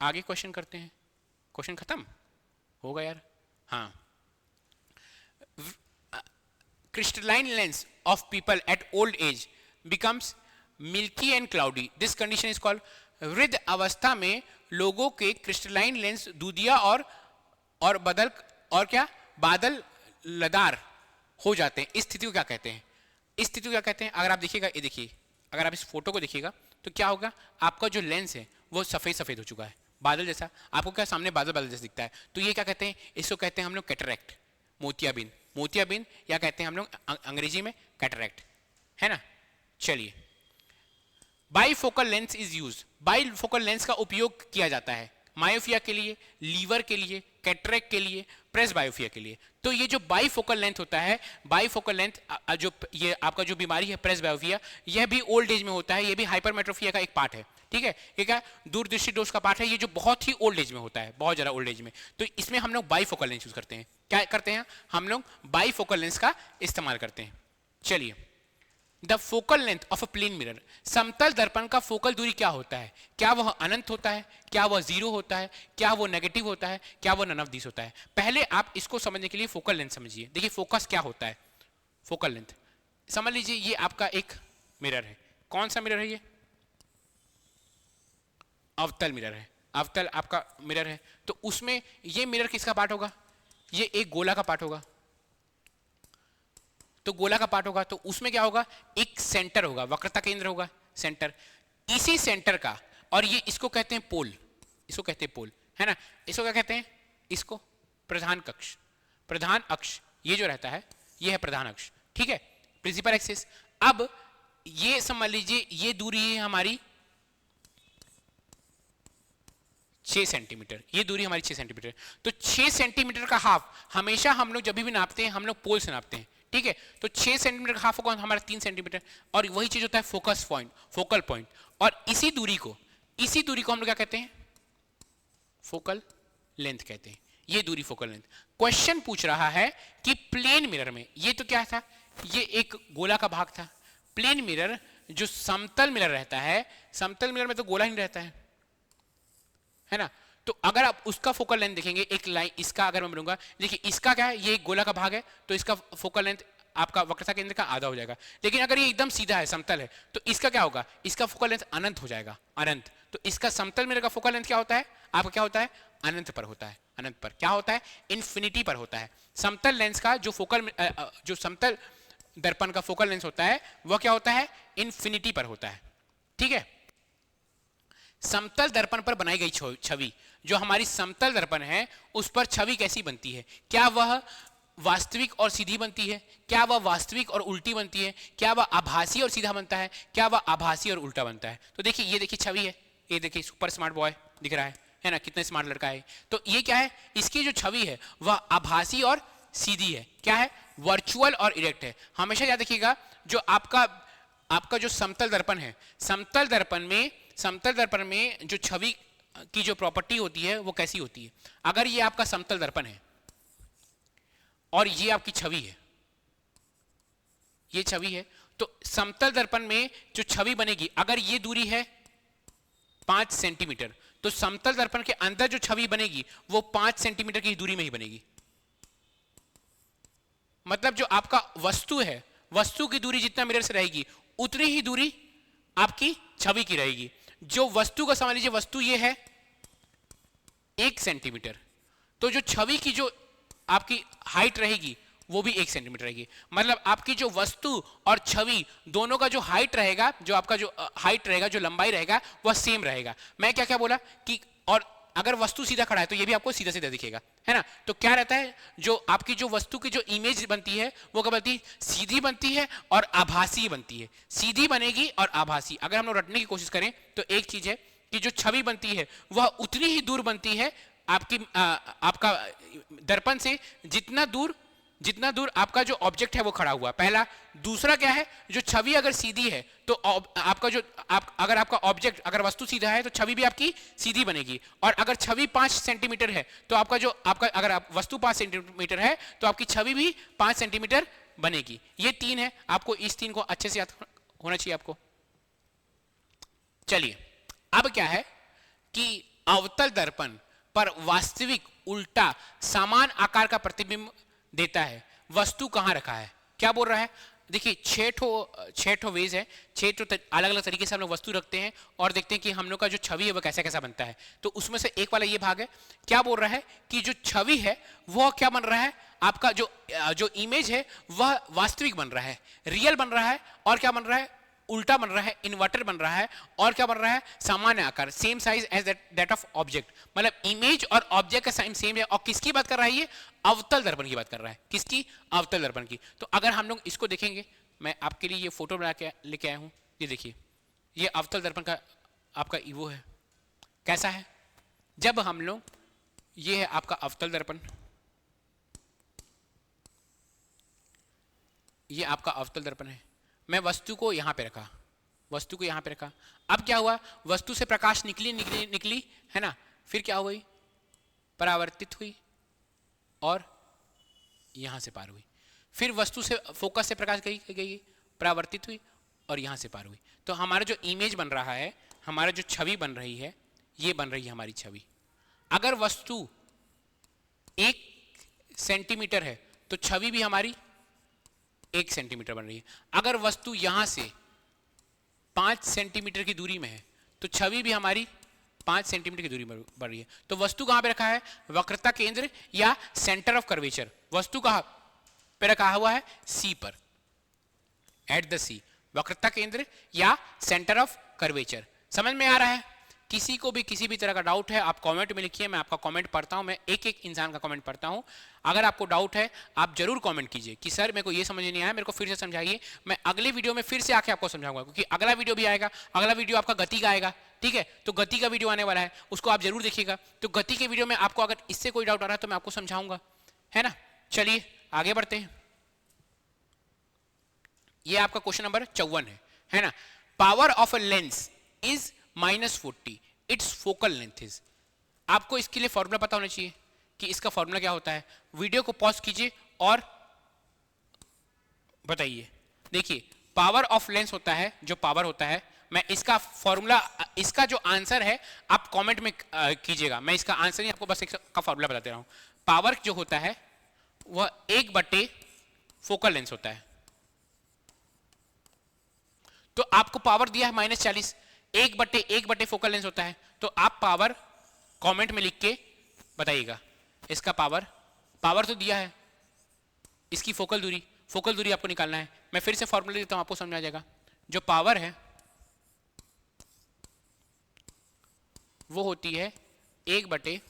Speaker 1: आगे क्वेश्चन करते हैं। क्वेश्चन खत्म होगा यार? हाँ, crystalline lens of people at old age becomes milky and cloudy, this condition is called, वृद्ध अवस्था में लोगों के क्रिस्टलाइन लेंस दूधिया और बदल और क्या बादल लदार हो जाते हैं। इस स्थिति को क्या कहते हैं? इस स्थिति को क्या कहते हैं? अगर आप देखिएगा, ये देखिए, अगर आप इस फोटो को देखिएगा तो क्या होगा, आपका जो लेंस है वो सफेद सफेद हो चुका है, बादल जैसा, आपको क्या सामने बादल बादल जैसा दिखता है। तो ये क्या कहते हैं? इसको कहते हैं हम लोग कैटरैक्ट, मोतियाबिंद, मोतियाबिंद या कहते हैं हम लोग अंग्रेजी में कैटरैक्ट, है ना। चलिए, bifocal lens is use, bifocal lens का उपयोग किया जाता है मायोपिया के लिए, लीवर के लिए, कैटरैक्ट के लिए, प्रेस बायोपिया के लिए। तो ये जो बाईफोकल लेंथ होता है, बाईफोकल लेंथ जो ये आपका जो बीमारी है प्रेस बायोपिया, यह भी ओल्ड एज में होता है, ये भी हाइपरमेट्रोपिया का एक पार्ट है, ठीक है। ये क्या दूरदृष्टि दोष का पार्ट है, ये जो बहुत ही ओल्ड एज में होता है, बहुत ज्यादा ओल्ड एज में। तो इसमें हम लोग बाईफोकल लेंस यूज करते हैं। क्या करते हैं? हम लोग बाईफोकल लेंस का इस्तेमाल करते हैं। चलिए, the focal length of a plane mirror, समतल दर्पण का फोकल दूरी क्या होता है? क्या वह अनंत होता है? क्या वह जीरो होता है? क्या वो नेगेटिव होता है? क्या वो नन ऑफ दिस होता है? पहले आप इसको समझने के लिए फोकल लेंथ समझिए। देखिए फोकस क्या होता है, फोकल लेंथ समझ लीजिए। ये आपका एक मिरर है, कौन सा मिरर है? ये अवतल मिरर है, अवतल आपका मिरर है। तो उसमें ये मिरर किसका पार्ट होगा? ये एक गोला का पार्ट होगा। तो गोला का पार्ट होगा तो उसमें क्या होगा? एक सेंटर होगा, वक्रता केंद्र होगा, सेंटर। इसी सेंटर का, और ये इसको कहते हैं पोल, इसको कहते हैं पोल, है ना। इसको क्या कहते हैं? इसको प्रधान कक्ष, प्रधान अक्ष, ये जो रहता है ये है प्रधान अक्ष, ठीक है, प्रिंसिपल एक्सिस। अब ये समझ लीजिए ये दूरी है हमारी 6 सेंटीमीटर, ये दूरी हमारी 6 सेंटीमीटर। तो 6 सेंटीमीटर का हाफ हमेशा हम लोग जब भी नापते हैं हम लोग पोल से नापते हैं, ठीक है। तो 6 सेंटीमीटर का हाफ होगा हमारा 3 सेंटीमीटर, और वही चीज होता है फोकस पॉइंट, फोकल पॉइंट। और इसी दूरी को हम लोग क्या कहते हैं? फोकल लेंथ कहते हैं। ये दूरी फोकल लेंथ। क्वेश्चन पूछ रहा है कि प्लेन मिरर में, ये तो क्या था, ये एक गोला का भाग था। प्लेन मिरर जो समतल मिरर रहता है, समतल मिरर में तो गोला ही रहता है ना। तो अगर आप उसका फोकल लेंथ देखेंगे, एक लाइन इसका अगर मैं बोलूंगा, देखिए इसका क्या है, ये एक गोला का भाग है, तो इसका फोकल लेंथ आपका वक्रता केंद्र का आधा हो जाएगा। लेकिन अगर ये एकदम सीधा है, समतल है, तो इसका क्या होगा? इसका फोकल लेंथ अनंत हो जाएगा, अनंत। तो इसका समतल मिरर का फोकल लेंथ क्या होता है आपका? क्या होता है? अनंत पर होता है, अनंत पर। क्या होता है? इन्फिनिटी पर होता है। समतल लेंस का जो फोकल जो समतल दर्पण का फोकल लेंस होता है वह क्या होता है? इन्फिनिटी पर होता है, ठीक है। समतल दर्पण पर बनाई गई छवि, जो हमारी समतल दर्पण है उस पर छवि कैसी बनती है? क्या वह वास्तविक और सीधी बनती है? क्या वह वास्तविक और उल्टी बनती है? क्या वह आभासी और सीधा बनता है? क्या वह आभासी और उल्टा बनता है? तो देखिए, ये देखिए छवि है, ये देखिए सुपर स्मार्ट बॉय दिख रहा है ना, कितने स्मार्ट लड़का है। तो ये क्या है? इसकी जो छवि है वह आभासी और सीधी है। क्या है? वर्चुअल और इरेक्ट है। हमेशा याद रखिएगा, जो आपका जो समतल दर्पण है, समतल दर्पण में जो छवि की जो प्रॉपर्टी होती है वो कैसी होती है? अगर ये आपका समतल दर्पण है और ये आपकी छवि है, ये छवि है, तो समतल दर्पण में जो छवि बनेगी, अगर ये दूरी है 5 सेंटीमीटर, तो समतल दर्पण के अंदर जो छवि बनेगी वो 5 सेंटीमीटर की दूरी में ही बनेगी। मतलब जो आपका वस्तु है, वस्तु की दूरी जितना मिरर से रहेगी उतनी ही दूरी आपकी छवि की रहेगी। जो वस्तु का समझ लीजिए, वस्तु ये है 1 सेंटीमीटर, तो जो छवि की जो आपकी हाइट रहेगी वो भी 1 सेंटीमीटर रहेगी। मतलब आपकी जो वस्तु और छवि दोनों का जो हाइट रहेगा, जो आपका जो हाइट रहेगा, जो लंबाई रहेगा, वह सेम रहेगा। मैं क्या क्या बोला कि, और अगर वस्तु सीधा खड़ा है तो ये भी आपको सीधा सीधा दिखेगा, है ना। तो क्या रहता है, जो आपकी जो वस्तु की जो इमेज बनती है वो क्या बनती है? सीधी बनती है और आभासी बनती है। सीधी बनेगी और आभासी। अगर हम लोग रटने की कोशिश करें तो एक चीज है कि जो छवि बनती है वह उतनी ही दूर बनती है आपका दर्पण से जितना दूर आपका जो ऑब्जेक्ट है वो खड़ा हुआ, पहला। दूसरा क्या है, जो छवि अगर सीधी है तो आपका जो अगर आपका ऑब्जेक्ट, अगर वस्तु सीधा है तो छवि भी आपकी सीधी बनेगी। और अगर छवि 5 सेंटीमीटर है तो अगर वस्तु 5 सेंटीमीटर है तो आपकी छवि भी 5 सेंटीमीटर बनेगी। ये 3 है, आपको इस 3 को अच्छे से याद होना चाहिए आपको। चलिए, अब क्या है कि अवतल दर्पण पर वास्तविक उल्टा समान आकार का प्रतिबिंब देता है। वस्तु कहां रखा है? क्या बोल रहा है? देखिए छह ठो वेज है, अलग अलग तरीके से हम लोग वस्तु रखते हैं और देखते हैं कि हम लोग का जो छवि है वो कैसा कैसा बनता है। तो उसमें से एक वाला ये भाग है, क्या बोल रहा है कि जो छवि है वह क्या बन रहा है, आपका जो इमेज है वह वास्तविक बन रहा है, रियल बन रहा है, और क्या बन रहा है, उल्टा बन रहा है, इन्वर्टर बन रहा है, और क्या बन रहा है, सामान्य आकार, same size as that of object. मतलब इमेज और ऑब्जेक्ट का साइज सेम है। और किसकी बात कर रहा है ये, अवतल दर्पण की बात कर रहा है। किसकी, अवतल दर्पण की। तो अगर हम लोग इसको देखेंगे, मैं आपके लिए ये फोटो बना के लेके आया हूं, ये देखिए, ये अवतल दर्पण का आपका वो है, कैसा है। जब हम लोग, ये है आपका अवतल दर्पण, ये आपका अवतल दर्पण है। मैं वस्तु को यहां पे रखा, वस्तु को यहां पे रखा। अब क्या हुआ, वस्तु से प्रकाश निकली है ना, फिर क्या हुई, परावर्तित हुई और यहां से पार हुई। फिर वस्तु से, फोकस से प्रकाश गई, परावर्तित हुई और यहां से पार हुई। तो हमारा जो इमेज बन रहा है, हमारा जो छवि बन रही है, ये बन रही है हमारी छवि। अगर वस्तु 1 सेंटीमीटर है तो छवि भी हमारी 1 सेंटीमीटर बन रही है। अगर वस्तु यहां से 5 सेंटीमीटर की दूरी में है तो छवि भी हमारी 5 सेंटीमीटर की दूरी बढ़ रही है। तो वस्तु कहां पे रखा है, वक्रता केंद्र या सेंटर ऑफ कर्वेचर। वस्तु कहां पे रखा हुआ है, सी पर, एट द सी, वक्रता केंद्र या सेंटर ऑफ कर्वेचर। समझ में आ रहा है। किसी को भी किसी भी तरह का डाउट है, आप कमेंट में लिखिए, मैं आपका कमेंट पढ़ता हूं, मैं एक एक इंसान का कमेंट पढ़ता हूं। अगर आपको डाउट है आप जरूर कमेंट कीजिए कि सर मेरे को ये समझ नहीं आया, मेरे को फिर से समझाइए। मैं अगले वीडियो में फिर से आके आपको समझाऊंगा, क्योंकि अगला वीडियो भी आएगा, अगला वीडियो आपका गति का आएगा, ठीक है। तो गति का वीडियो आने वाला है, उसको आप जरूर देखिएगा। तो गति के वीडियो में आपको अगर इससे कोई डाउट आ रहा है तो मैं आपको समझाऊंगा, है ना। चलिए आगे बढ़ते हैं। ये आपका क्वेश्चन नंबर 54 है ना। Power of a lens is -40, it's focal length is. आपको इसके लिए फॉर्मूला पता होना चाहिए कि इसका फॉर्मूला क्या होता है। वीडियो को पॉज कीजिए और बताइए। देखिए, पावर ऑफ लेंस होता है, जो पावर होता है, मैं इसका फॉर्मूला, इसका जो आंसर है आप कमेंट में कीजिएगा। मैं इसका आंसर नहीं, आपको बस इसका फॉर्मूला बता दे रहा हूं। पावर जो होता है वह 1/, फोकल लेंथ होता है। तो आपको पावर दिया है -40, 1/1 फोकल लेंथ होता है। तो आप पावर कमेंट में लिख के बताइएगा। इसका पावर तो दिया है, इसकी फोकल दूरी आपको निकालना है। मैं फिर से फॉर्मूला देता हूं, आपको समझ आ जाएगा। जो पावर है वो होती है 1/,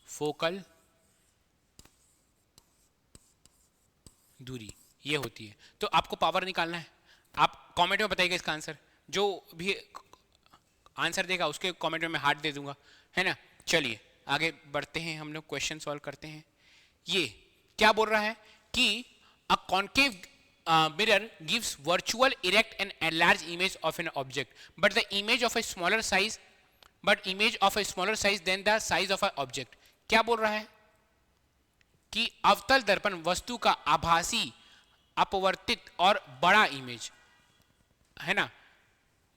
Speaker 1: फोकल दूरी, ये होती है। तो आपको पावर निकालना है। आप कमेंट में बताइएगा इसका आंसर। जो भी आंसर देगा उसके कमेंट में मैं हार्ट दे दूंगा, है ना। चलिए आगे बढ़ते हैं, हम लोग क्वेश्चन सॉल्व करते हैं। ये क्या बोल रहा है कि a concave mirror gives virtual erect and enlarge image of an object but the image of a smaller size than the size of a object. क्या बोल रहा है कि अवतल दर्पण वस्तु का आभासी, अपवर्तित और बड़ा इमेज, है ना,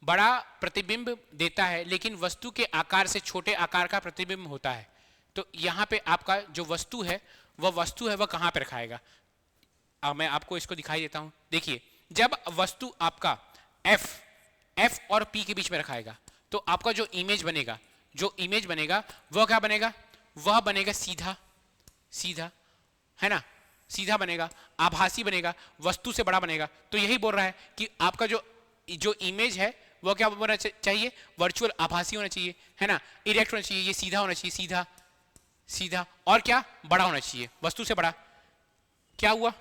Speaker 1: बड़ा प्रतिबिंब देता है, लेकिन वस्तु के आकार से छोटे आकार का प्रतिबिंब होता है। तो यहां पे आपका जो वस्तु है वह कहां पे रखाएगा। अब मैं आपको इसको दिखाई देता हूं। देखिए, जब वस्तु आपका F और P के बीच में रखाएगा तो आपका जो इमेज बनेगा वह क्या बनेगा, वह बनेगा सीधा, है ना, सीधा बनेगा, आभासी बनेगा, वस्तु से बड़ा बनेगा। तो यही बोल रहा है कि आपका जो इमेज है वो क्या होना चाहिए, वर्चुअल, आभासी होना चाहिए, है ना, इरेक्ट होना चाहिए, ये सीधा होना चाहिए, सीधा और क्या, बड़ा होना चाहिए, वस्तु से बड़ा। क्या हुआ,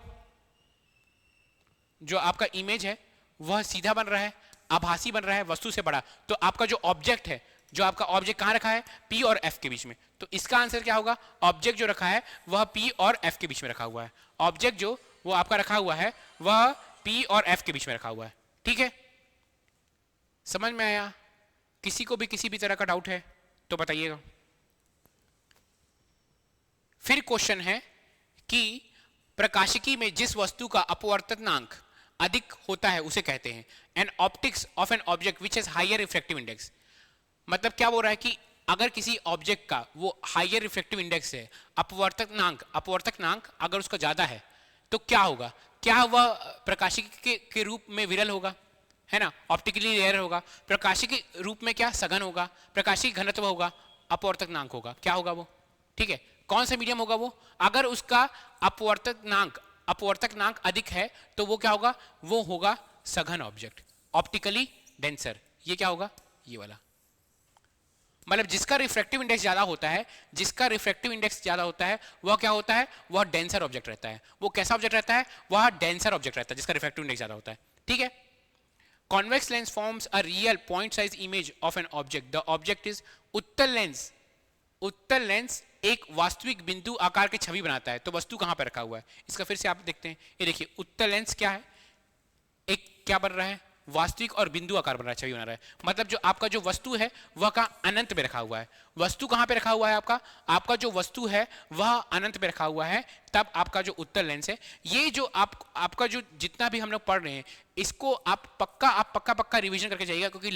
Speaker 1: जो आपका इमेज है वह सीधा बन रहा है, आभासी बन रहा है, वस्तु से बड़ा। तो आपका जो ऑब्जेक्ट है, जो आपका ऑब्जेक्ट कहां रखा है, P और F के बीच में। तो इसका आंसर क्या होगा, ऑब्जेक्ट जो रखा है वह P और F के बीच में रखा हुआ है। ऑब्जेक्ट जो वो आपका रखा हुआ है वह P और F के बीच में रखा हुआ है। ठीक है, समझ में आया। किसी को भी किसी भी तरह का डाउट है तो बताइएगा। फिर क्वेश्चन है कि प्रकाशिकी में जिस वस्तु का अपवर्तनांक अधिक होता है उसे कहते हैं an optics of an object which has higher refractive index. मतलब क्या बोल रहा है कि अगर किसी ऑब्जेक्ट का वो हायर रिफ्रैक्टिव इंडेक्स है, अपवर्तनांक अगर उसका ज्यादा है, तो क्या होगा, क्या वह प्रकाशिकी के रूप में विरल होगा, है ना, ऑप्टिकली रेयर होगा। प्रकाशिकी के रूप में क्या, सघन होगा। प्रकाशिकी घनत्व होगा, अपवर्तनांक होगा, क्या होगा वो, ठीक है। कौन सा मीडियम होगा वो, अगर उसका अपवर्तनांक अधिक है तो वो क्या होगा, वो होगा सघन ऑब्जेक्ट, ऑप्टिकली डेंसर। ये क्या होगा, ये वाला, मतलब जिसका रिफ्रैक्टिव इंडेक्स ज्यादा होता है, जिसका रिफ्रैक्टिव इंडेक्स ज्यादा होता है वह क्या होता है, वह डेंसर ऑब्जेक्ट रहता है। वो कैसा ऑब्जेक्ट रहता है, वह डेंसर ऑब्जेक्ट रहता है जिसका रिफ्रैक्टिव इंडेक्स ज्यादा होता है, ठीक है। Convex lens forms a real point size image of an object, the object is उत्तल लेंस। उत्तल लेंस एक वास्तविक बिंदु आकार की छवि बनाता है। तो वस्तु कहां पर रखा हुआ है, इसका फिर से आप देखते हैं, ये देखिए उत्तल लेंस क्या है, एक क्या बन रहा है, वास्तविक और बिंदु आकार बन रहा है, छवि बना रहा है। मतलब जो आपका जो वस्तु है वह का अनंत में रखा हुआ है। वस्तु कहां पे रखा हुआ है, आपका जो वस्तु है वह अनंत में रखा हुआ है, तब आपका जो उत्तल लेंस है। ये जो आपका जो जितना भी हम लोग पढ़ रहे हैं इसको आप पक्का रिवीजन करके जाइएगा, क्योंकि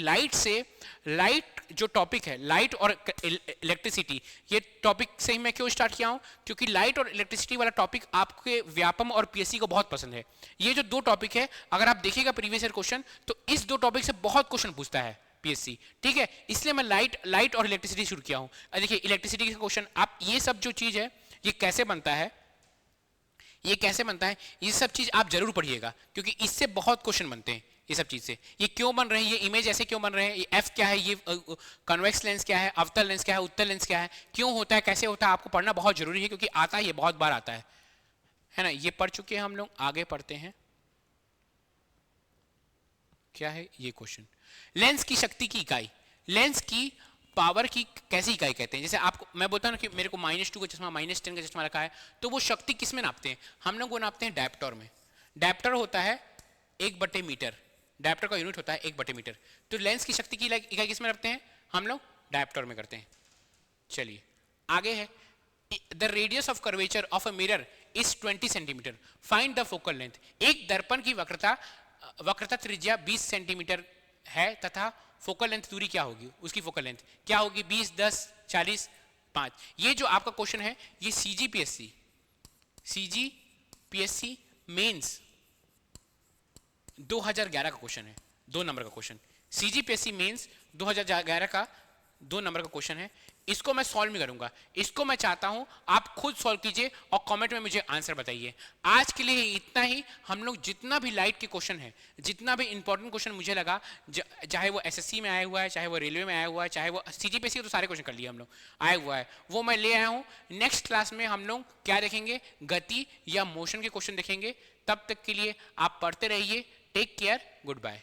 Speaker 1: लाइट जो टॉपिक है, लाइट और इलेक्ट्रिसिटी, ये टॉपिक से ही मैं क्यों स्टार्ट किया हूं, क्योंकि लाइट और इलेक्ट्रिसिटी वाला टॉपिक आपके व्यापम और पीएससी को बहुत पसंद है। ये जो दो टॉपिक है, अगर आप देखिएगा प्रीवियस ईयर क्वेश्चन, तो इस दो टॉपिक से बहुत क्वेश्चन पूछता है पीएससी, ठीक है। इसलिए मैं लाइट और इलेक्ट्रिसिटी शुरू किया हूं। देखिए इलेक्ट्रिसिटी का क्वेश्चन, आप ये सब जो चीज है ये कैसे बनता है, ये कैसे बनता है, ये सब चीज आप जरूर पढ़िएगा, क्योंकि इससे बहुत क्वेश्चन बनते हैं ये सब चीज से। ये क्यों बन रहे हैं, ये इमेज ऐसे क्यों बन रहे हैं, ये एफ क्या है, ये कन्वेक्स लेंस क्या है, अवतल लेंस क्या है, उत्तल लेंस क्या है, क्यों होता है, कैसे होता है, आपको पढ़ना बहुत जरूरी है, क्योंकि आता है, ये बहुत बार आता है ना। ये पढ़ चुके हैं हम लोग, आगे पढ़ते हैं। क्या है ये क्वेश्चन, लेंस की शक्ति की इकाई, लेंस की पावर की कैसी इकाई कहते हैं। जैसे आपको मैं बोलता हूं ना कि मेरे को -2 का चश्मा, -10 का चश्मा रखा है, तो वो शक्ति किस में नापते हैं, हम लोग वो नापते हैं डायप्टर में। डायप्टर होता है 1/मीटर, डायप्टर का यूनिट होता है 1/मीटर। तो लेंस की शक्ति की इकाई किस में रखते हैं, हम लोग डायप्टर में करते हैं। चलिए आगे है, the radius of curvature of a mirror is 20 centimetre, find the focal length. एक दर्पण की वक्रता त्रिज्या 20 सेंटीमीटर है तथा फोकल लेंथ दूरी क्या होगी, उसकी फोकल लेंथ क्या होगी, 20, 10, 40, 5। ये जो आपका क्वेश्चन है ये सीजीपीएससी मेंस 2011 का क्वेश्चन है, 2 नंबर का क्वेश्चन। सीजीपीएससी मेंस 2011 का 2 नंबर का क्वेश्चन है। इसको मैं सॉल्व नहीं करूंगा, इसको मैं चाहता हूं आप खुद सॉल्व कीजिए और कमेंट में मुझे आंसर बताइए। आज के लिए इतना ही। हम लोग जितना भी लाइट के क्वेश्चन है, जितना भी इंपॉर्टेंट क्वेश्चन मुझे लगा, चाहे वो एसएससी में आया हुआ है, चाहे वो रेलवे में आया हुआ है, चाहे वो सीजीपीएससी, तो सारे क्वेश्चन कर लिए हम लोग, आया हुआ है, वो मैं ले आया हूं। नेक्स्ट क्लास में हम लोग क्या देखेंगे, गति या मोशन के क्वेश्चन देखेंगे। तब तक के लिए आप पढ़ते रहिए। Take care, good bye.